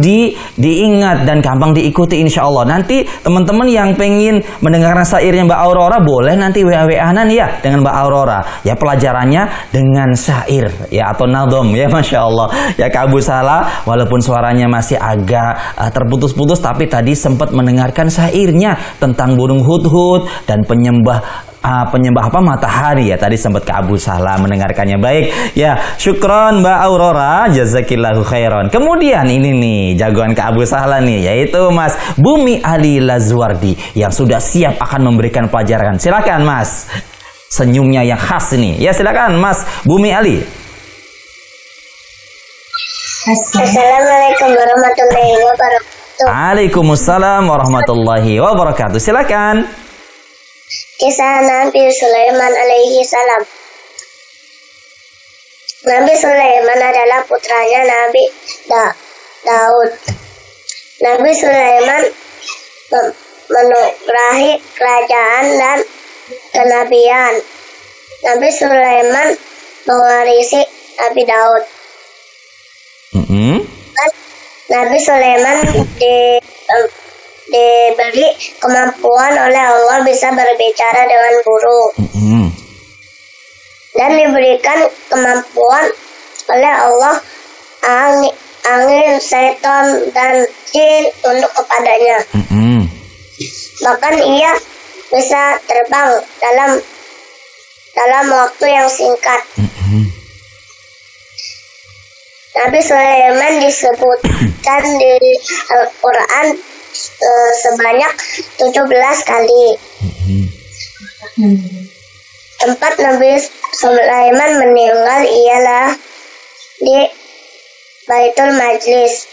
diingat dan gampang diikuti insya Allah. Nanti teman-teman yang pengen mendengarkan syairnya Mbak Aurora, boleh nanti WA-WA-an ya dengan Mbak Aurora. Ya, pelajarannya dengan syair ya atau nadom ya, Masya Allah ya. Kak Abu Sahla walaupun suaranya masih agak terputus-putus, tapi tadi sempat mendengarkan syairnya tentang burung hudhud dan penyembah apa matahari ya. Tadi sempat Kak Abu Sahla mendengarkannya. Baik ya, syukron Mbak Aurora, jazakillahu khairan. Kemudian ini nih jagoan Kak Abu Sahla nih, yaitu Mas Bumi Ali Lazwardi yang sudah siap akan memberikan pelajaran. Silakan Mas. Senyumnya yang khas ini. Ya, silakan Mas Bumi Ali. Assalamualaikum warahmatullahi wabarakatuh. Waalaikumsalam warahmatullahi wabarakatuh. Silakan. Kisah Nabi Sulaiman alaihi salam. Nabi Sulaiman adalah putranya Nabi Daud. Nabi Sulaiman menukarahi kerajaan dan kenabian. Nabi Sulaiman mewarisi Nabi Daud. Nabi Sulaiman diberi kemampuan oleh Allah bisa berbicara dengan burung. Dan diberikan kemampuan oleh Allah angin, setan, dan jin tunduk kepadanya. Bahkan ia bisa terbang dalam waktu yang singkat. Nabi Sulaiman disebutkan di Al-Quran sebanyak 17 kali. Tempat Nabi Sulaiman meninggal ialah di Baitul Maqdis.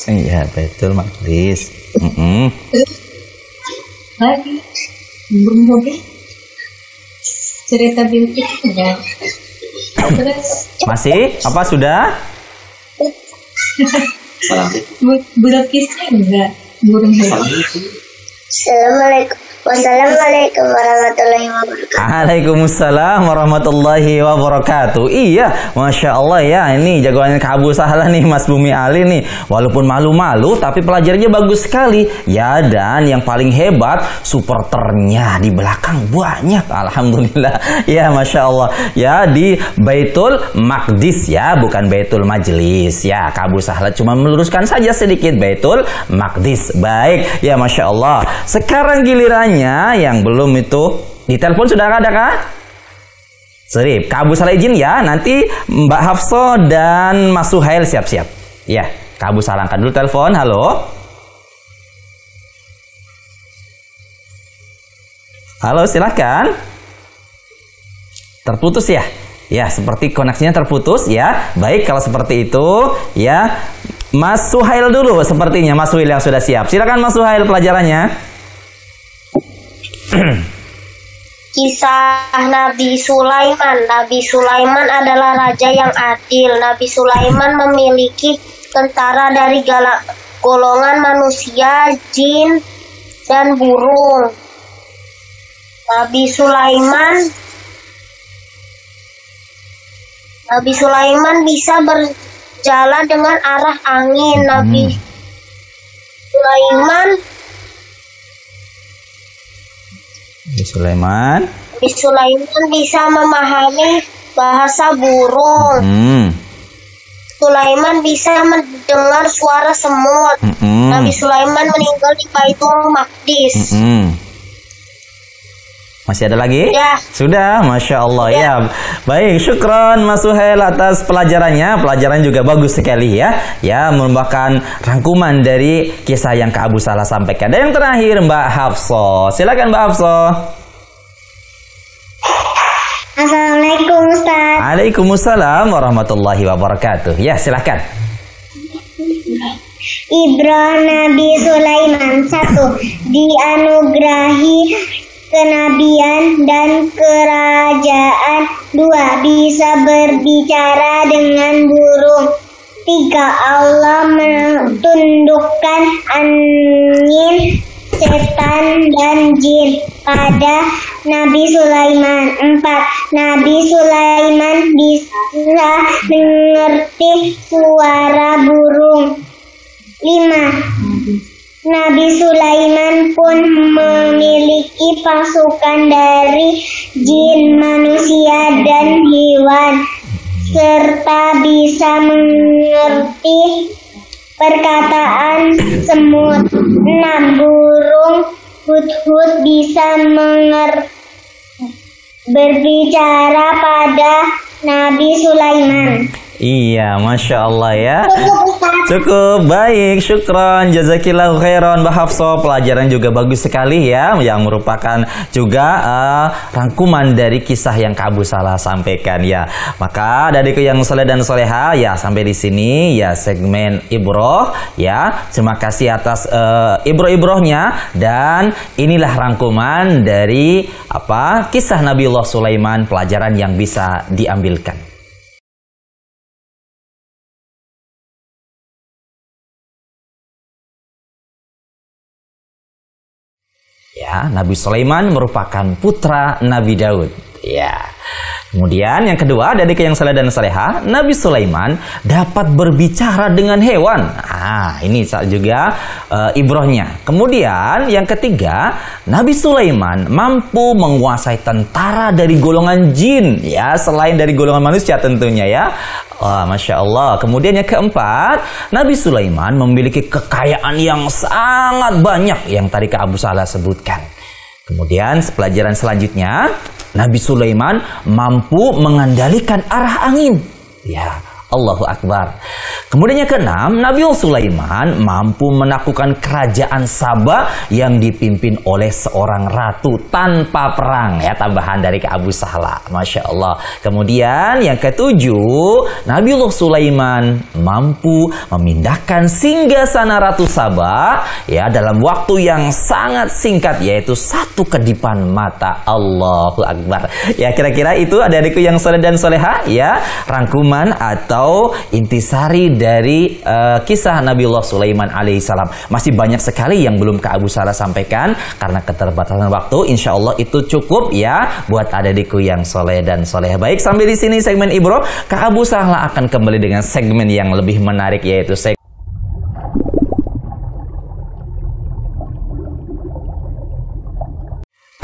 Iya, Baitul Maqdis. Lagi belum cerita Bilqis enggak? Terus masih apa sudah? Bilqisnya enggak? Burung. Assalamualaikum Wassalamualaikum warahmatullahi wabarakatuh. Waalaikumsalam warahmatullahi wabarakatuh. Iya, Masya Allah ya. Ini jagoannya Kak Abu Sahla nih, Mas Bumi Ali nih. Walaupun malu-malu, tapi pelajarannya bagus sekali. Ya, dan yang paling hebat, supporternya di belakang banyak. Alhamdulillah. Ya, Masya Allah. Ya, di Baitul Maqdis ya, bukan Baitul Majlis. Ya, Kak Abu Sahla cuma meluruskan saja sedikit. Baitul Maqdis. Baik. Ya, Masya Allah. Sekarang gilirannya yang belum itu di telepon sudah ada kah? Serip, Kak Abu Sahla izin ya. Nanti Mbak Hafso dan Mas Suhail siap-siap. Ya, Kak Abu Sahla angkat dulu telepon. Halo. Halo, silakan. Terputus ya? Ya, seperti koneksinya terputus ya. Baik, kalau seperti itu ya. Mas Suhail dulu sepertinya. Mas Suhail yang sudah siap. Silakan Mas Suhail pelajarannya. Kisah Nabi Sulaiman. Nabi Sulaiman adalah raja yang adil. Nabi Sulaiman memiliki tentara dari golongan manusia, jin, dan burung. Nabi Sulaiman bisa berjalan dengan arah angin. Nabi Sulaiman bisa memahami bahasa burung. Sulaiman bisa mendengar suara semut. Nabi Sulaiman meninggal di Baitul Maqdis. Masih ada lagi? Ya. Sudah, Masya Allah ya. Baik, syukron Mas Suhail atas pelajarannya. Pelajaran juga bagus sekali ya. Ya, merupakan rangkuman dari kisah yang Kak Abu Sahla sampaikan. Dan yang terakhir Mbak Hafso. Silakan Mbak Hafso. Assalamualaikum Ustaz. Waalaikumsalam warahmatullahi wabarakatuh. Ya, silakan. Ibrah Nabi Sulaiman. 1. Dianugerahi kenabian dan kerajaan. 2. Bisa berbicara dengan burung. 3. Allah menundukkan angin, setan, dan jin pada Nabi Sulaiman. 4. Nabi Sulaiman bisa mengerti suara burung. 5. Nabi Sulaiman pun memiliki pasukan dari jin, manusia, dan hewan, serta bisa mengerti perkataan semut. 6. Burung hudhud bisa berbicara pada Nabi Sulaiman. Iya, Masya Allah ya. Cukup baik, syukron, jazakillahu khairan Mbak Hafso. Pelajaran juga bagus sekali ya, yang merupakan juga rangkuman dari kisah yang Kak Abu Sahla sampaikan ya. Maka adikku yang soleh dan soleha ya, sampai di sini ya segmen ibroh ya. Terima kasih atas ibroh-ibrohnya, dan inilah rangkuman dari kisah Nabiullah Sulaiman, pelajaran yang bisa diambilkan. Ya, Nabi Sulaiman merupakan putra Nabi Daud. Ya. Kemudian yang kedua, dari yang saleh dan saleha, Nabi Sulaiman dapat berbicara dengan hewan. Ini juga ibrohnya. Kemudian yang ketiga, Nabi Sulaiman mampu menguasai tentara dari golongan jin, ya, selain dari golongan manusia tentunya ya. Masya Allah. Kemudian yang keempat, Nabi Sulaiman memiliki kekayaan yang sangat banyak yang tadi Kak Abu Sahla sebutkan. Kemudian pelajaran selanjutnya, Nabi Sulaiman mampu mengendalikan arah angin. Ya, Allahu Akbar. Kemudian yang keenam, Nabi Sulaiman mampu menaklukkan kerajaan Sabah yang dipimpin oleh seorang ratu tanpa perang. Ya, tambahan dari Kak Abu Sahla. Masya Allah. Kemudian yang ketujuh, Nabi Sulaiman mampu memindahkan singgasana Ratu Sabah ya dalam waktu yang sangat singkat, yaitu satu kedipan mata. Allahu Akbar. Ya, kira-kira itu adik-adikku yang soleh dan soleha ya, rangkuman atau atau intisari dari kisah Nabiullah Sulaiman alaihissalam. Masih banyak sekali yang belum Kak Abu Salah sampaikan karena keterbatasan waktu. Insya Allah itu cukup ya buat adikku yang soleh dan soleh. Baik, sampai di sini segmen Ibro. Kak Abu Salah akan kembali dengan segmen yang lebih menarik, yaitu segmen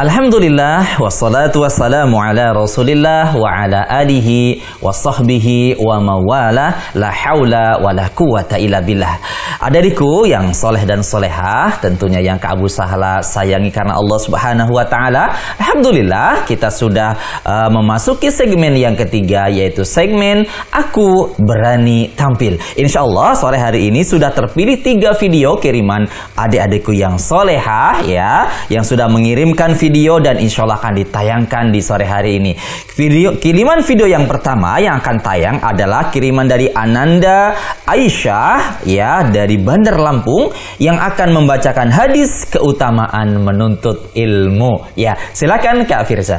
Alhamdulillah, wassalatu wassalamu ala rasulillah wa ala alihi wa sahbihi wa mawala, la hawla wa la quwata illa billah. Adikku yang soleh dan solehah, tentunya yang Kak Abu Salah sayangi karena Allah Subhanahu wa Ta'ala. Alhamdulillah, kita sudah memasuki segmen yang ketiga, yaitu segmen Aku Berani Tampil. Insya Allah sore hari ini sudah terpilih 3 video kiriman adik-adikku yang solehah ya, yang sudah mengirimkan video dan insya Allah akan ditayangkan di sore hari ini. Kiriman video yang pertama yang akan tayang adalah kiriman dari Ananda Aisyah ya, dari Bandar Lampung, yang akan membacakan hadis keutamaan menuntut ilmu. Ya, silakan Kak Firza.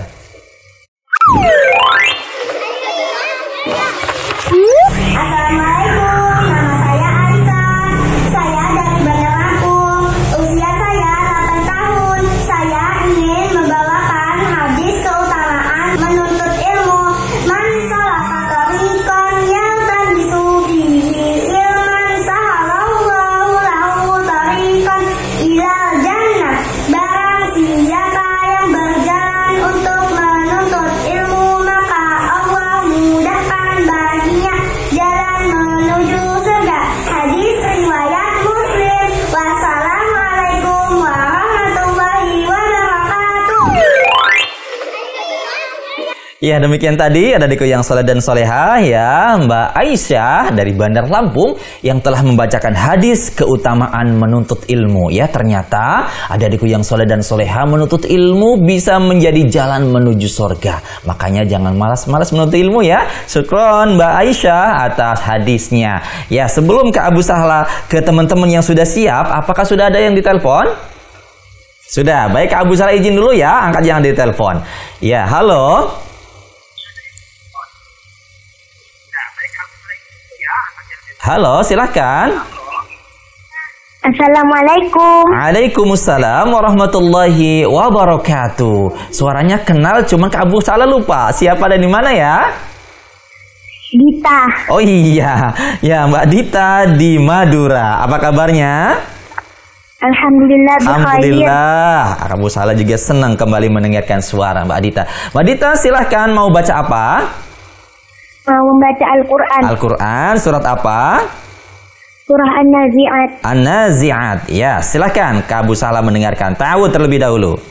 Ya, demikian tadi adikku yang soleh dan soleha ya, Mbak Aisyah dari Bandar Lampung yang telah membacakan hadis keutamaan menuntut ilmu. Ya, ternyata adikku yang soleh dan soleha, menuntut ilmu bisa menjadi jalan menuju surga. Makanya jangan malas-malas menuntut ilmu ya. Syukron Mbak Aisyah atas hadisnya. Ya, sebelum Kak Abu Salah ke teman-teman yang sudah siap, apakah sudah ada yang ditelepon? Sudah, baik Kak Abu Salah izin dulu ya, angkat jangan ditelepon. Ya, halo. Halo, silakan. Assalamualaikum. Waalaikumsalam warahmatullahi wabarakatuh. Suaranya kenal, cuman Kak Abu Salah lupa. Siapa dan di mana ya? Dita. Oh iya, ya Mbak Dita di Madura. Apa kabarnya? Alhamdulillah. Alhamdulillah. Kak Abu Salah juga senang kembali mendengarkan suara Mbak Dita. Mbak Dita, silahkan, mau baca apa? Mau membaca Al-Quran. Al-Quran, surat apa? Surah An-Nazi'at. An-Nazi'at. Ya, silakan Kak Abu Salah mendengarkan. Ta'awudz terlebih dahulu.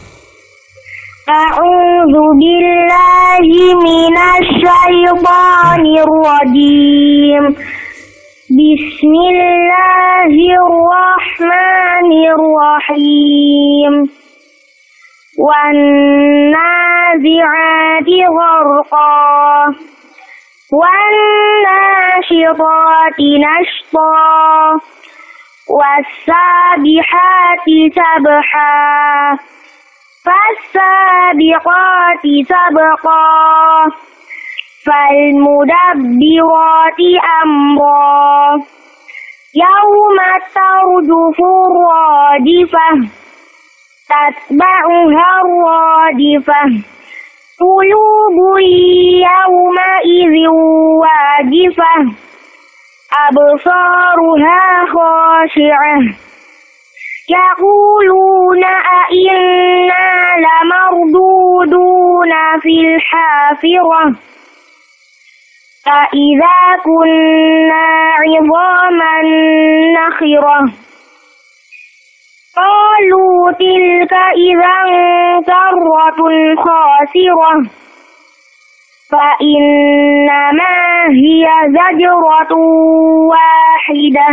A'udzu billahi minasy syaithanir rajim. Bismillahirrahmanirrahim. Wan nazi'ati gharqa. وَالنَّاشِطَاتِ نَشْطًا وَالسَّابِحَاتِ سَبْحًا فَالسَّابِقَاتِ سَبْقًا فَالْمُدَبِّرَاتِ أَمْرًا يَوْمَ تَرْجُفُ الرَّادِفَةُ تَتْبَعُهَا الرَّادِفَةُ قلوب يومئذ واجفة أبصارها خاشعة يقولون أئنا لمردودون في الحافرة أإذا كنا عظاما نخرة قالوا تلك إذا كرة خاسرة فإنما هي زجرة واحدة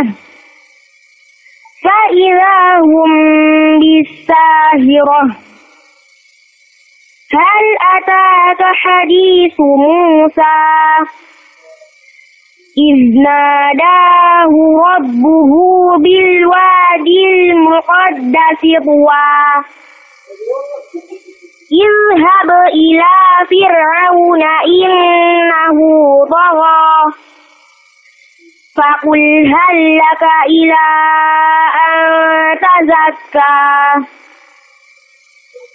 فإذا هم بالساهرة هل أتاك حديث موسى إذ ناداه ربه بالوادي المقدس طوى اذهب إلى فرعون إنه طغى فقل هل لك إلى أن تزكى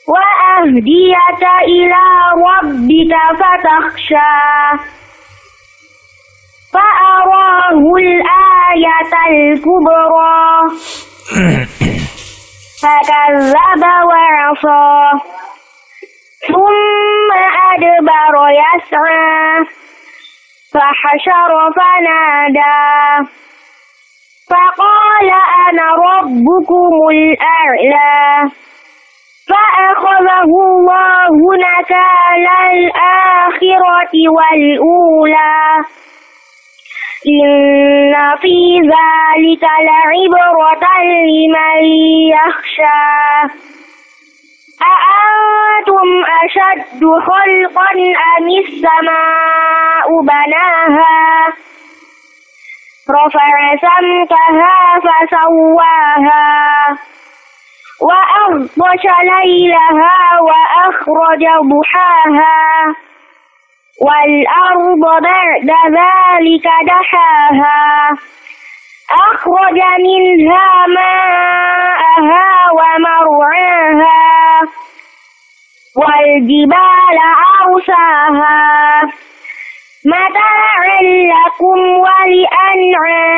وأهديك إلى ربك فتخشى فأراه الآية الكبرى فكذب وعصى ثم أدبر يسعى فحشر فنادى فقال أنا ربكم الأعلى فأخذه الله نكال الآخرة والأولى إن في ذلك لعبرة لمن يخشى أأنتم أشد خلقا أم السماء بناها رفع سمكها فسواها وأغطش ليلها وأخرج ضحاها والأرض بعد ذلك دحاها أخرج منها ماءها ومرعاها والجبال أرساها متاعا لكم ولأنعامكم.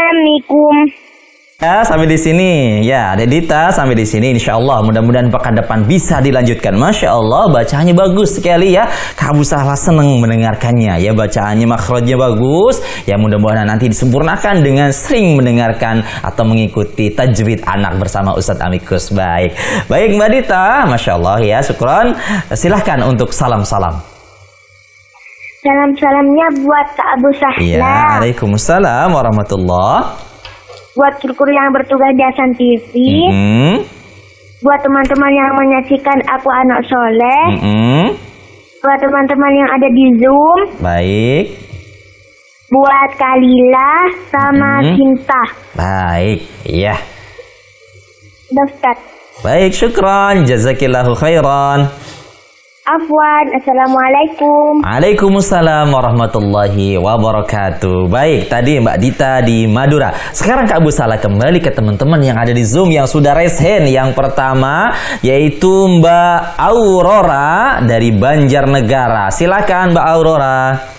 Sampai di sini ya, Dita sampai di sini. Insya Allah mudah-mudahan pekan depan bisa dilanjutkan. Masya Allah, bacaannya bagus sekali ya. Kak Abu Sahla senang mendengarkannya ya, bacaannya makhrajnya bagus. Ya mudah-mudahan nanti disempurnakan dengan sering mendengarkan atau mengikuti tajwid anak bersama Ustadz Amikus. Baik Mbak Dita, Masya Allah ya, syukron. Silahkan untuk salam-salam. Salam-salamnya buat Kak Abu Sahla. Ya, Waalaikumsalam warahmatullahi. Buat kru yang bertugas di Hasan TV, buat teman-teman yang menyaksikan Aku Anak Soleh, buat teman-teman yang ada di Zoom, baik, buat Kalila sama Cinta. Baik, iya. Ustaz. Baik, syukran, jazakillahu khairan. Afwan, assalamualaikum. Waalaikumsalam warahmatullahi wabarakatuh. Baik, tadi Mbak Dita di Madura. Sekarang Kak Abu Sahla kembali ke teman-teman yang ada di Zoom yang sudah raise hand. Yang pertama yaitu Mbak Aurora dari Banjarnegara. Silakan Mbak Aurora.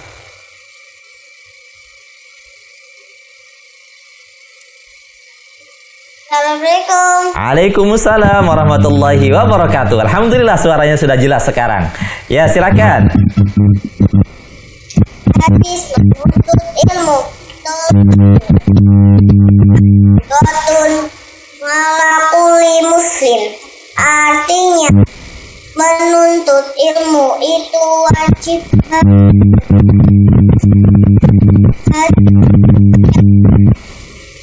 Assalamualaikum. Waalaikumsalam warahmatullahi wabarakatuh. Alhamdulillah suaranya sudah jelas sekarang. Ya, silakan. Hadis menuntut ilmu. Dotun malakuli muslim. Artinya menuntut ilmu itu wajib.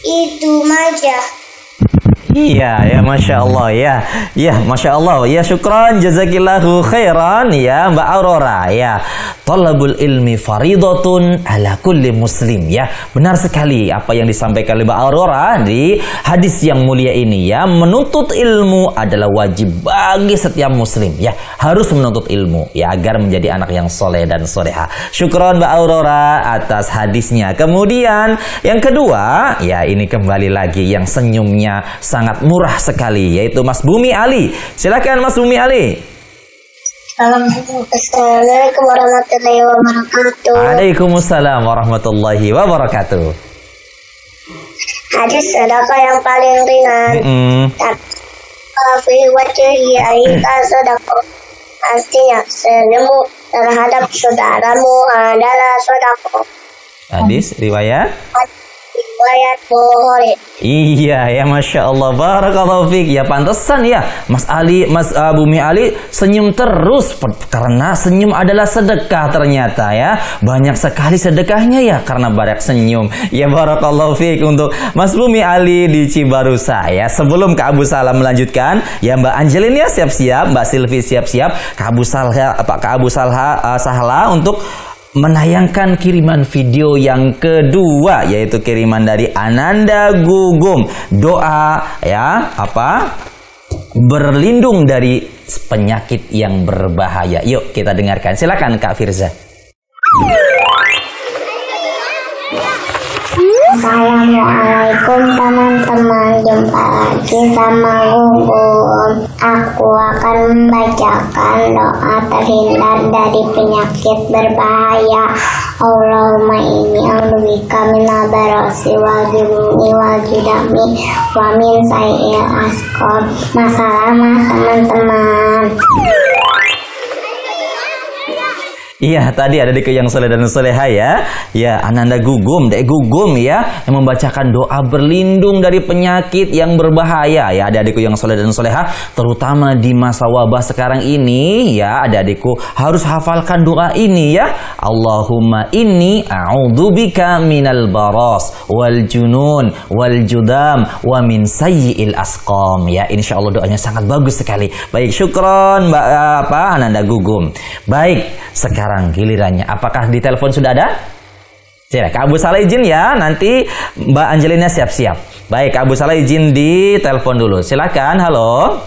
Itu majah. Iya, ya Masya Allah ya. Ya, Masya Allah. Ya, syukran, jazakillahu khairan ya Mbak Aurora ya. Talabul ilmi faridatun ala kulli muslim ya. Benar sekali apa yang disampaikan oleh Mbak Aurora di hadis yang mulia ini ya. Menuntut ilmu adalah wajib bagi setiap muslim ya. Harus menuntut ilmu ya agar menjadi anak yang soleh dan soleha. Syukran Mbak Aurora atas hadisnya. Kemudian yang kedua ya, ini kembali lagi yang senyumnya sangat murah sekali, yaitu Mas Bumi Ali. Silakan Mas Bumi Ali. Assalamualaikum warahmatullahi wabarakatuh. Waalaikumsalam warahmatullahi wabarakatuh. Hadis sedekah yang paling ringan. Tapi wajhi aika sedekah. Artinya senyummu terhadap saudaramu adalah sedekah. Hadis riwayat Bukhari. Iya ya, Masya Allah, barakallahu fiik. Ya pantesan ya Mas Ali, Mas Bumi Ali senyum terus karena senyum adalah sedekah ternyata ya. Banyak sekali sedekahnya ya karena banyak senyum. Ya barakallahu fiik untuk Mas Bumi Ali di Cibarusa ya. Sebelum Kak Abu Sahla melanjutkan, ya Mbak Angelina siap-siap, Mbak Silvi siap-siap, Kak Abu Sahla untuk menayangkan kiriman video yang kedua, yaitu kiriman dari Ananda Gugum. Doa ya, apa? Berlindung dari penyakit yang berbahaya. Yuk kita dengarkan. Silakan Kak Firza. Assalamualaikum teman-teman, jumpa lagi sama Gugum. Aku akan membacakan doa terhindar dari penyakit berbahaya. Allahumma inni a'udzubika minal barasi wal jubni wal judami wa min sayyi'il asqam. Masalah teman-teman. Iya, tadi ada adikku yang soleh dan soleha ya. Ya, Ananda Gugum, Dek Gugum ya, yang membacakan doa berlindung dari penyakit yang berbahaya ya. Ada adikku yang soleh dan soleha, terutama di masa wabah sekarang ini ya. Ada adikku harus hafalkan doa ini ya. Allahumma inni a'udzubika minal baras wal junun wal judam wa min sayyi'il asqam ya. Insyaallah doanya sangat bagus sekali. Baik, syukron Mbak Ananda Gugum. Baik, sekarang gilirannya. Apakah di telepon sudah ada? Silakan Kak Abu Salah izin ya. Nanti Mbak Angelina siap-siap. Baik, Kak Abu Salah izin di telepon dulu. Silakan. Halo.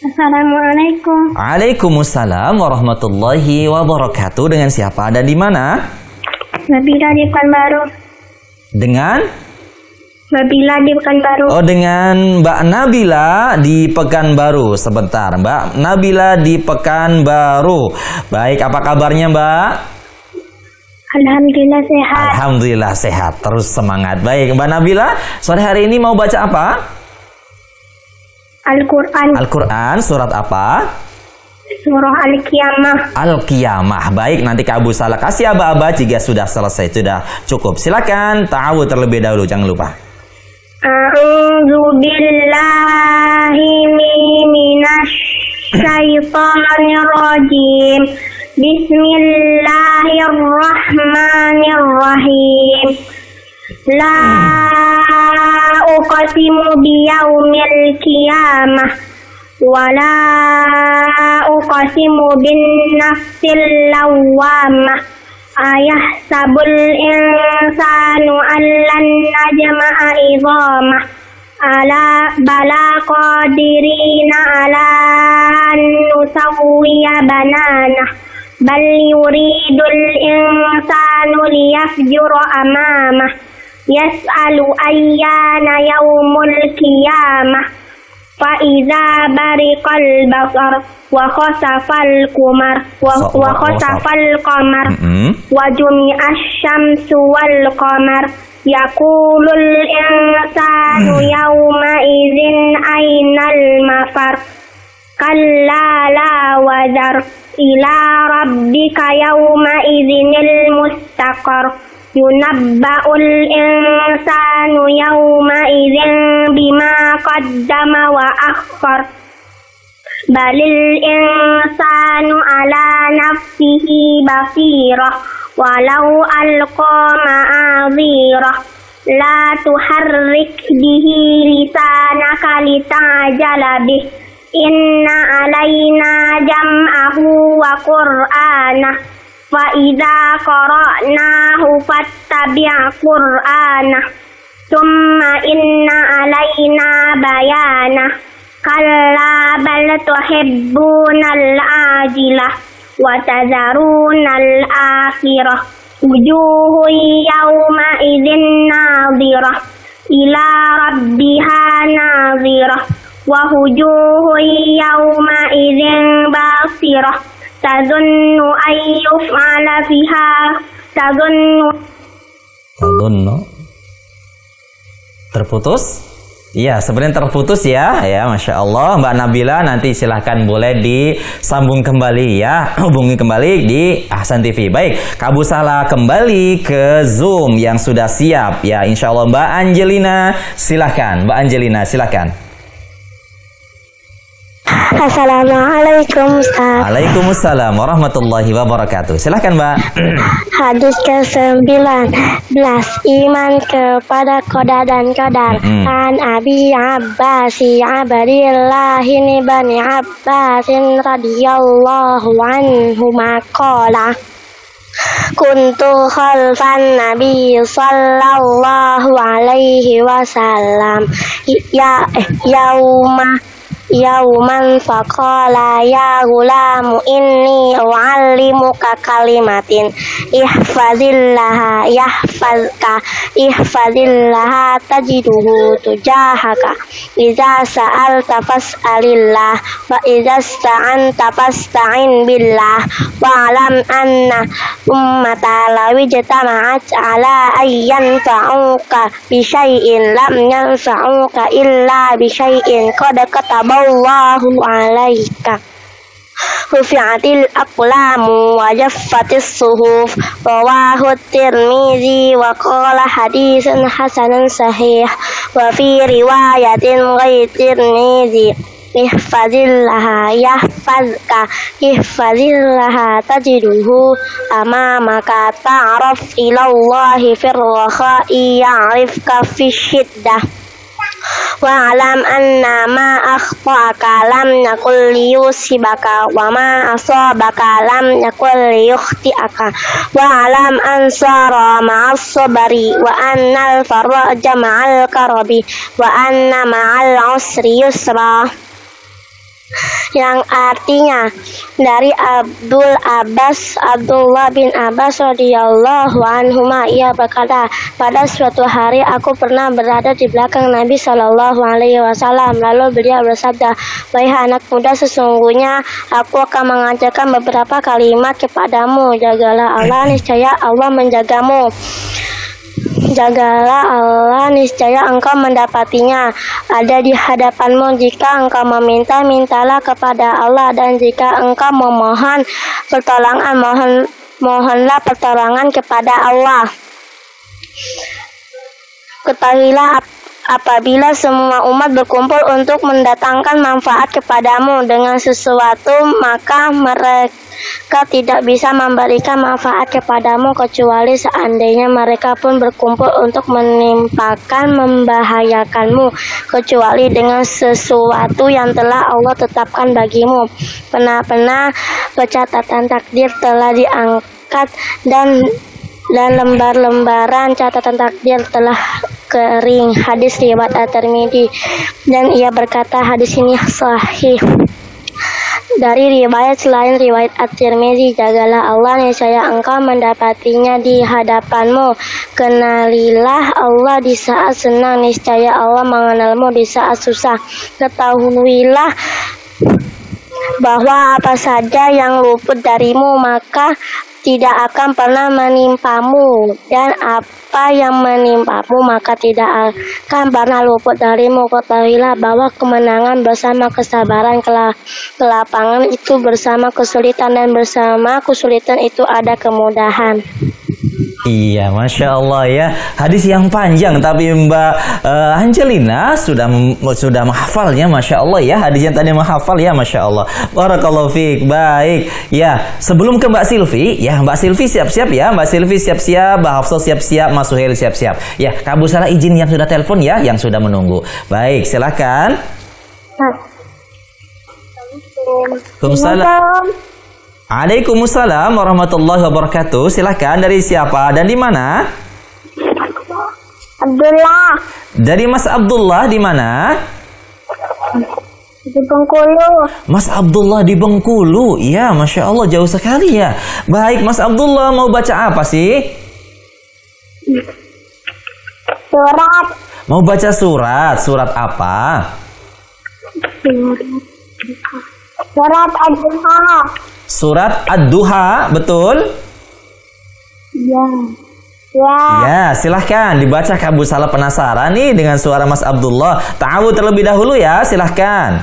Assalamualaikum. Waalaikumsalam warahmatullahi wabarakatuh. Dengan siapa dan di mana? Nabila di Pekanbaru. Dengan? Nabila di Pekanbaru. Oh, dengan Mbak Nabila di Pekanbaru. Sebentar, Mbak Nabila di Pekanbaru. Baik, apa kabarnya Mbak? Alhamdulillah sehat. Alhamdulillah sehat. Terus semangat. Baik, Mbak Nabila, sore hari ini mau baca apa? Al-Quran. Al-Quran, surat apa? Surah Al-Qiyamah. Al-Qiyamah. Baik, nanti Kak Abu Salah kasih aba-aba jika sudah selesai, sudah cukup. Silakan ta'awudz terlebih dahulu, jangan lupa. A'udzu billahi minasy syaithanir rajim. Bismillahirrahmanirrahim. La uqsimu biyaumil qiyamah wa la uqsimu bin nafsil lawwamah. Ayahsabul insanu allan najma'a idhamah. Ala bala qadirina ala an nusawwiya bananah. Bal yuridul insanu liyafjura amamah. Yas'alu ayyana yaumul qiyamah. Fa'idza bariqal basar wa khasafal qamar wa khasafal qamar wa jumi'asy syamsu wal qamar yaqulul insanu yawma idzin ainal mafar kalla la wazar ila rabbika yawma idzinil mustaqar yunabba'ul insanu yawma idzin bima qaddama wa akhkhar balil insanu ala nafsihi basirah walau alqa ma'adhirah la tuharrik bihi lisanaka lita'jala bih inna alaina jam'ahu wa qur'anah fa idza qara'nahu fattabi' qur'anah thumma inna alaina bayanah kalla bal tuhibbunal ajilah wa tadharunal akhirah wujuhun yawma idzin nadhirah ila rabbiha nadhirah wa wujuhun yawma idzin basirah tadhunnu an yuf'ala fiha tadhunnu terputus? Iya, sebenarnya terputus ya. Ya, Masya Allah. Mbak Nabila, nanti silahkan boleh disambung kembali ya. Hubungi kembali di Ahsan TV. Baik, Kak Abu Salah kembali ke Zoom yang sudah siap. Ya, Insya Allah Mbak Angelina, silahkan. Mbak Angelina, silahkan. Assalamualaikum Ustaz. Waalaikumsalam warahmatullahi wabarakatuh. Silahkan Mbak. Hadis ke-19, iman kepada qada dan qadar. An Abi Abbas Abdillahi bin Abbas radhiyallahu anhu maqala kuntu khalfan Nabi sallallahu alaihi wasallam yauma yauman faqala ya gulamu inni u'allimuka kalimatin ihfazillaha yahfazka ihfazillaha tajiduhu tujahaka iza sa'alta fas'alillah wa iza sta'anta fasta'in billah wa'alam anna ummata lawi jatama'at ala ayyan fa'uka bisyai'in lam yanfa'uka illa bisyai'in qad kataballahu alaika rufi'atil aqlamu wa jaffatis suhuf rawahu Tirmizi wa qala hadisun hasanun sahih wa fi riwayatin ghairi Tirmizi ihfazillaha yahfazka ihfazillaha tajiduhu amamaka ta'raf ilallahi firrakhai ya'rifka fisyiddah wa'alam anna ma akhta'aka lam yakul liyusibaka wa ma asabaka lam yakul liyukhti'aka wa'alam ansara ma'as sabari wa annal faraja ma'al karabi wa anna ma'al usri yusra, yang artinya dari Abdullah bin Abbas radhiyallahu anhuma, ia berkata, pada suatu hari aku pernah berada di belakang Nabi Shallallahu alaihi wasallam, lalu beliau bersabda, wahai anak muda, sesungguhnya aku akan mengajarkan beberapa kalimat kepadamu, jagalah Allah, niscaya Allah menjagamu. Jagalah Allah, niscaya engkau mendapatinya ada di hadapanmu. Jika engkau meminta, mintalah kepada Allah, dan jika engkau memohon pertolongan, mohonlah pertolongan kepada Allah. Ketahuilah, apabila semua umat berkumpul untuk mendatangkan manfaat kepadamu dengan sesuatu, maka mereka tidak bisa memberikan manfaat kepadamu kecuali seandainya mereka pun berkumpul untuk menimpakan, membahayakanmu, kecuali dengan sesuatu yang telah Allah tetapkan bagimu. Pena-pena pencatatan takdir telah diangkat dan lembar-lembaran catatan takdir telah kering. Hadis riwayat At-Tirmidzi, dan ia berkata hadis ini sahih. Dari riwayat selain riwayat At-Tirmidzi, jagalah Allah, niscaya engkau mendapatinya di hadapanmu. Kenalilah Allah di saat senang, niscaya Allah mengenalmu di saat susah. Ketahuilah bahwa apa saja yang luput darimu maka tidak akan pernah menimpamu, dan apa yang menimpamu maka tidak akan pernah luput darimu. Ketahuilah bahwa kemenangan bersama kesabaran, kelapangan itu bersama kesulitan, dan bersama kesulitan itu ada kemudahan. Iya, Masya Allah ya. Hadis yang panjang, tapi Mbak Angelina sudah menghafalnya, Masya Allah ya. Hadis yang tadi menghafal ya, Masya Allah. Barakallahu fiik. Baik. Ya, sebelum ke Mbak Silvi, ya Mbak Silvi siap-siap ya. Mbak Silvi siap-siap, Mbak Hafsah siap-siap, Mas Suhail siap-siap. Ya, Kak Abu Salah izin yang sudah telepon ya, yang sudah menunggu. Baik, silakan. Waalaikumsalam. Waalaikumsalam warahmatullahi wabarakatuh. Silahkan, dari siapa dan di mana? Abdullah. Dari Mas Abdullah di mana? Di Bengkulu. Mas Abdullah di Bengkulu. Ya, Masya Allah, jauh sekali ya. Baik, Mas Abdullah mau baca apa sih? Surat. Mau baca surat. Surat apa? Surat Ad-Duha. Surat Ad-Duha, betul? Ya. Ya. Ya, silahkan dibaca. Kak Abu Salah penasaran nih dengan suara Mas Abdullah. Ta'awud terlebih dahulu ya, silahkan.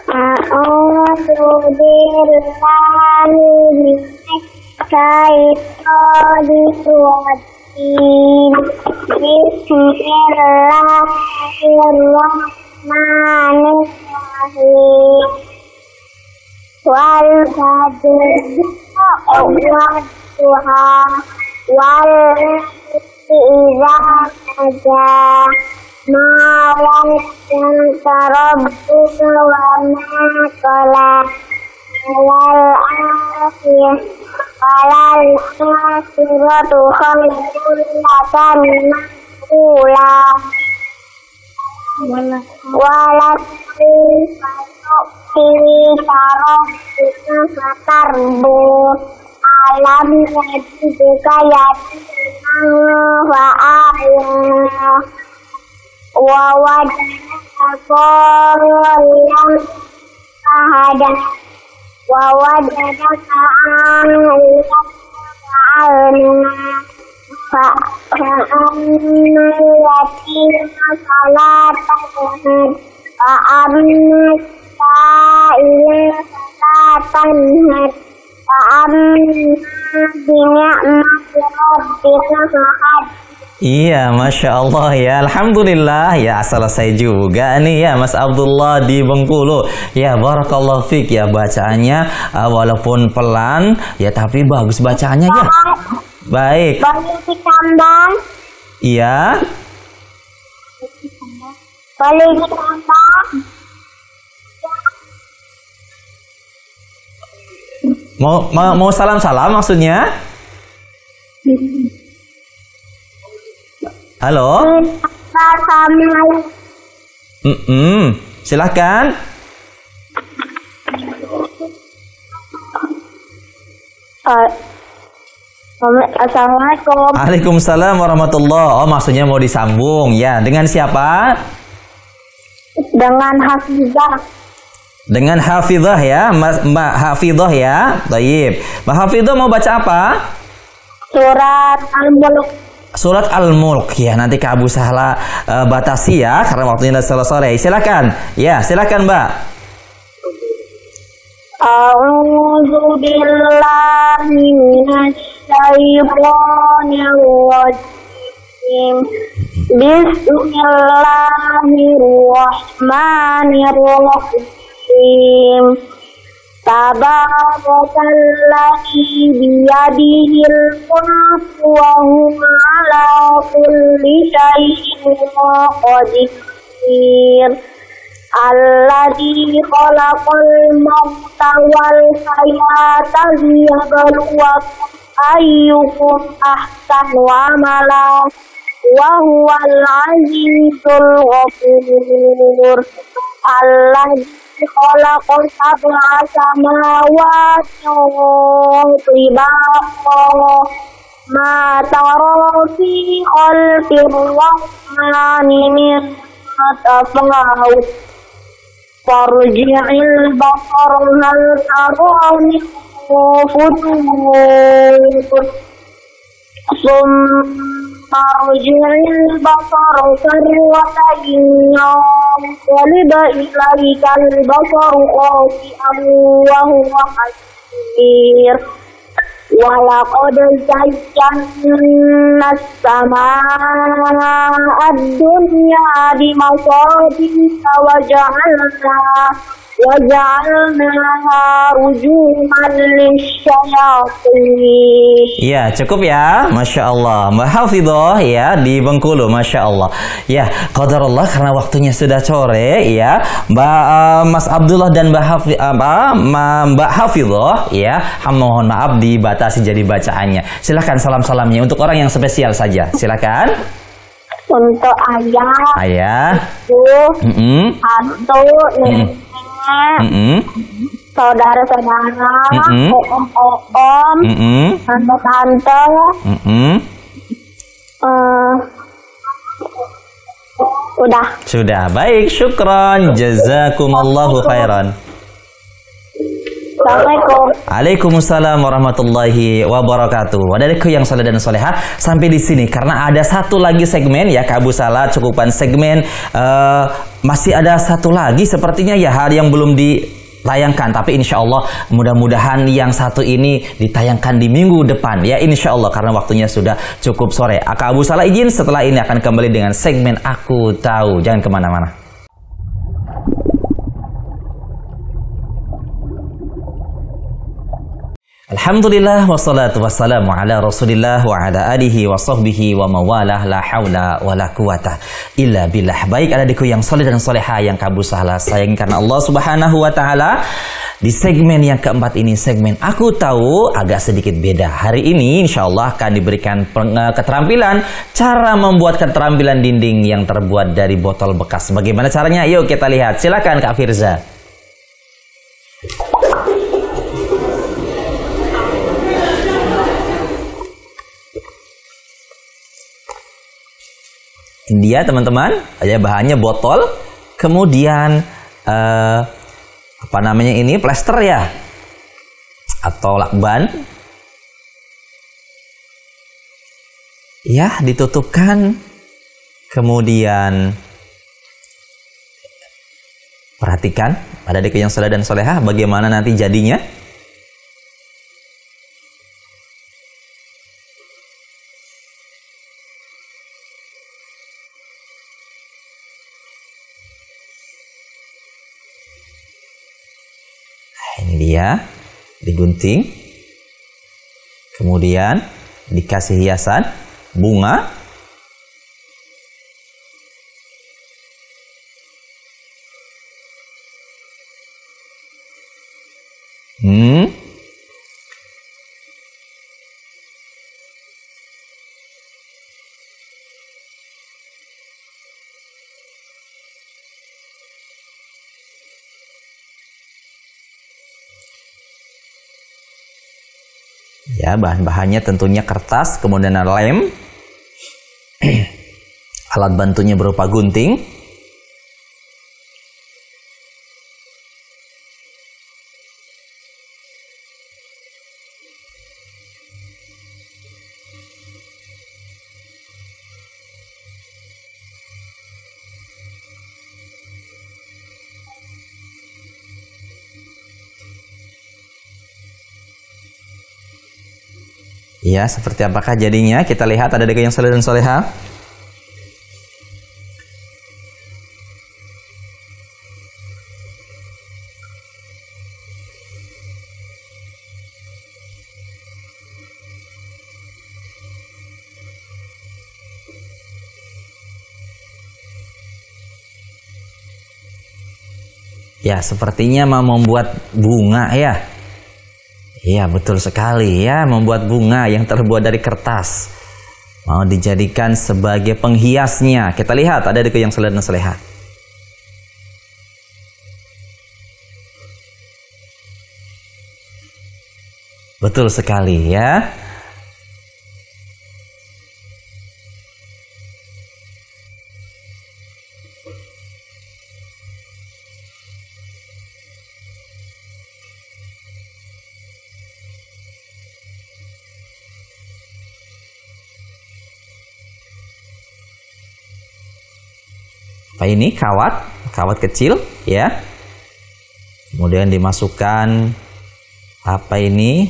A'udzu billahi minasyaitonir rajim. Bismillahirrahmanirrahim. Wal fajri wa wal iza saja malam yang tarabbuka wa maqala wal akhir walal akhiratu khairun laka min ula walat pilih sarong kita karbu alam juga ya wa'ala wawad yang ada wawad ada Iya, Masya Allah ya. Alhamdulillah ya, selesai juga nih ya Mas Abdullah di Bengkulu. Ya, barakallahu fik ya, bacaannya walaupun pelan ya tapi bagus bacaannya ya. Baik. Boleh ditambah? Iya. Boleh ditambah? Mau salam-salam maksudnya? Halo? Silahkan. Assalamualaikum. Waalaikumsalam warahmatullahi. Oh, maksudnya mau disambung ya. Dengan siapa? Dengan Hafizah. Dengan Hafizah ya, Mbak Hafizah ya. Baik. Mbak Hafizah mau baca apa? Surat Al-Mulk. Surat Al-Mulk ya. Nanti Kak Abu Sahla batasi ya karena waktunya sudah selesai. Silakan. Ya, silakan Mbak. A'udzu billahi minasy syaitonir rajim. Bismillahirrahmanirrahim. Tabarakalladzi biyadihil mulku wa huwa ala kulli syai'in qadir. Alladzi khalaqal mauta wal hayata liyabluwakum ayyukum ahsanu amala wa huwal azizul ghafur. Alladzi khalaqal sab'a samawati tibaqa ma tara fi khalqir rahmani min tafawut. Farji'il basar hal tara min futur. Summa rji'il basar karratayn yanqalib ilaykal basaru khasi'an wa huwa hasir. Walaqad zayyana as-samaa'a ad-dunya bimasabih wa ja'alnaha rujuman lisyayatin. Ya, cukup ya. Masya Allah. Mbak Hafizah ya di Bengkulu. Masya Allah. Ya, qadarullah karena waktunya sudah sore ya. Mas Abdullah dan Mbak Hafizah ya. Mohon maaf dibatasi jadi bacaannya. Silakan salam-salamnya untuk orang yang spesial saja. Silakan. Untuk ayah, hantu, nenek, saudara-saudara, om-om, tante-tante, udah. Sudah, baik, syukron, jazakumallahu khairan. Assalamualaikum. Waalaikumsalam warahmatullahi wabarakatuh. Wadadku yang saleh dan soleha, sampai di sini karena ada satu lagi segmen ya Kak Abu Sahla, cukupan segmen. Masih ada satu lagi sepertinya ya hal yang belum ditayangkan, tapi insya Allah mudah-mudahan yang satu ini ditayangkan di minggu depan ya insya Allah karena waktunya sudah cukup sore. Kak Abu Sahla izin setelah ini akan kembali dengan segmen Aku Tahu. Jangan kemana-mana. Alhamdulillah wassalatu wassalamu ala Rasulillah wa ala alihi wa sahbihi wa mawalah la haula wa la quwata illa billah. Baik adikku yang soleh dan soleha yang Kak Abu Sahla sayang karena Allah Subhanahu wa taala. Di segmen yang keempat ini, segmen Aku Tahu, agak sedikit beda. Hari ini insya Allah akan diberikan keterampilan cara membuat keterampilan dinding yang terbuat dari botol bekas. Bagaimana caranya? Yuk kita lihat. Silakan Kak Firza. Ini dia teman-teman, ada bahannya botol, kemudian apa namanya ini, plester ya, atau lakban. Ya, ditutupkan, kemudian perhatikan pada adik yang soleh dan solehah bagaimana nanti jadinya. Ini dia, digunting, kemudian dikasih hiasan bunga, ya, bahan-bahannya tentunya kertas, kemudian ada lem, alat bantunya berupa gunting, ya, seperti apakah jadinya? Kita lihat ada adik yang soleh dan soleha. Ya, sepertinya mau membuat bunga ya. Iya, betul sekali ya, membuat bunga yang terbuat dari kertas. Mau dijadikan sebagai penghiasnya. Kita lihat ada adik yang soleh dan soleha. Betul sekali ya. Apa ini? Kawat kecil ya. Kemudian dimasukkan apa ini?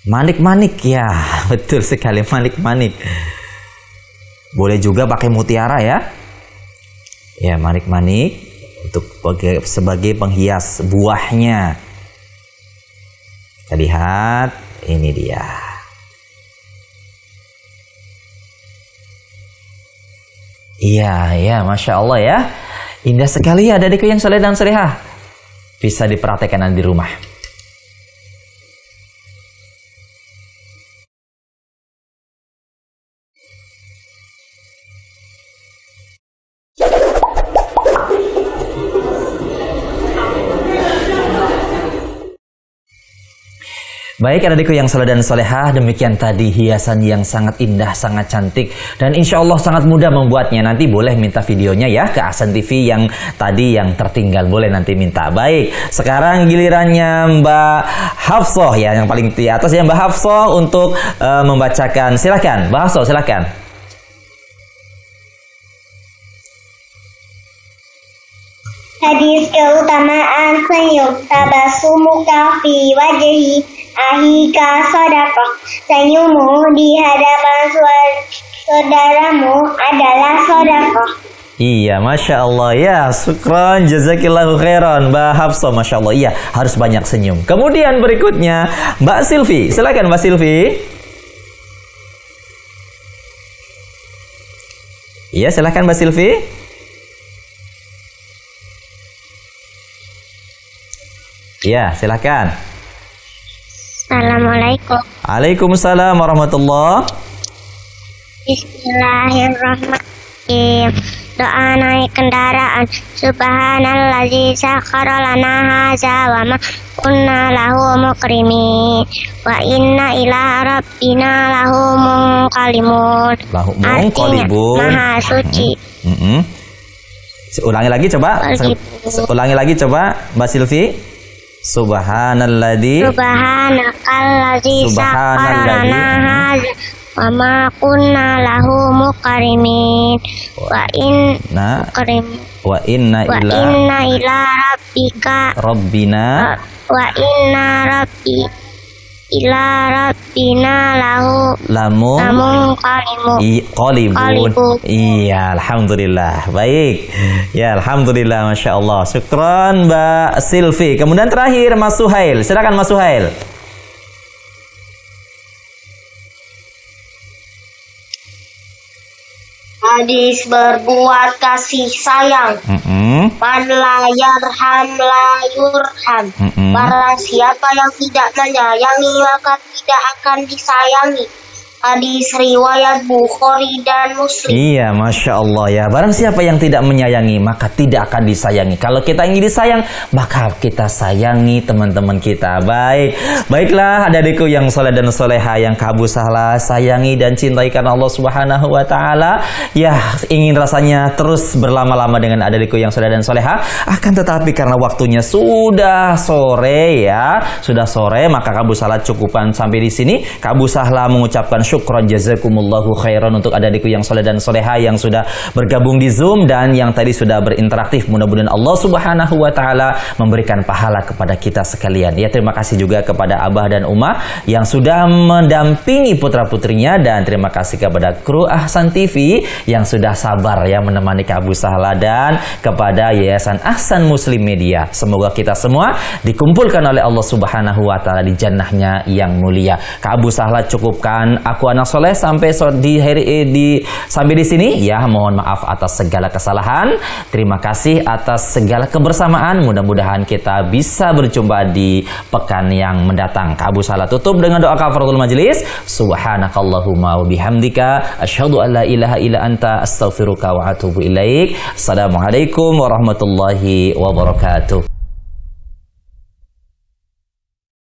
Manik-manik ya. Betul sekali, manik-manik. Boleh juga pakai mutiara ya. Ya, manik-manik untuk sebagai penghias buahnya. Kita lihat, ini dia. Iya, ya, Masya Allah ya. Indah sekali ya adikku yang soleh dan solehah. Bisa dipraktekkan di rumah. Baik adikku yang soleh dan solehah, demikian tadi hiasan yang sangat indah, sangat cantik, dan insya Allah sangat mudah membuatnya. Nanti boleh minta videonya ya ke Ahsan TV yang tadi yang tertinggal, boleh nanti minta. Baik, sekarang gilirannya Mbak Hafsah ya, yang paling di atas ya Mbak Hafsah untuk membacakan. Silakan Mbak Hafsah, silakan. Hadis keutamaan senyum, tabasumuka fi wajhi ahika sadaqah. Senyummu di hadapan saudaramu adalah sedekah. Iya, Masya Allah ya, syukran, jazakillahu khairan Mbak Hafsah, Masya Allah, iya, harus banyak senyum. Kemudian berikutnya Mbak Silvi, silakan Mbak Silvi. Iya, silakan Mbak Silvi. Ya, silakan. Assalamualaikum. Waalaikumsalam warahmatullahi. Bismillahirrahmanirrahim. Doa naik kendaraan. Subhanallazi sakhkhara lana hadza wa ma kunna lahu muqrinin wa inna ila rabbina lahu munqalimun. Artinya maha suci. Ulangi lagi coba. Ulangi lagi coba, Mbak Silvi. Subhanalladzi sakhkhara lana hadza wa ma kunna lahu muqrinin wa inna ila rabbina lamun qalibun. Iya, alhamdulillah. Baik. Ya, alhamdulillah, masya Allah. Syukron Mbak Silvi. Kemudian terakhir Mas Suhail. Silakan Mas Suhail. Hadis berbuat kasih sayang. Man la yarham la yurham. Barang siapa yang tidak menyayangi maka tidak akan disayangi. Hadis riwayat Bukhari dan Muslim. Iya, masya Allah ya. Barang siapa yang tidak menyayangi maka tidak akan disayangi. Kalau kita ingin disayang maka kita sayangi teman-teman kita. Baiklah adik-adikku yang soleh dan soleha yang Abu Sahla sayangi dan cintai karena Allah Subhanahu Wa Taala. Ya, ingin rasanya terus berlama-lama dengan adik-adikku yang soleh dan soleha. Akan tetapi karena waktunya sudah sore ya, maka Abu Sahla cukupan sampai di sini. Abu Sahla mengucapkan syukron jazakumullahu khairan untuk adik-adikku yang soleh dan soleha yang sudah bergabung di Zoom dan yang tadi sudah berinteraktif. Mudah-mudahan Allah Subhanahu Wa Taala memberikan pahala kepada kita sekalian. Ya, terima kasih juga kepada Abah dan Umah yang sudah mendampingi putra-putrinya, dan terima kasih kepada kru Ahsan TV yang sudah sabar ya menemani Abu Sahla, dan kepada Yayasan Ahsan Muslim Media. Semoga kita semua dikumpulkan oleh Allah Subhanahu Wa Taala di jannahnya yang mulia. Abu Sahla cukupkan aku anak soleh sampai sampai di sini ya. Mohon maaf atas segala kesalahan. Terima kasih atas segala kebersamaan. Mudah-mudahan kita bisa berjumpa di pekan yang mendatang. Abu Sahla tutup dengan doa kafaratul majelis. Subhanakallahumma wa bihamdika asyhadu an la ilaha illa anta astaghfiruka wa atubu ilaik. Assalamualaikum warahmatullahi wabarakatuh.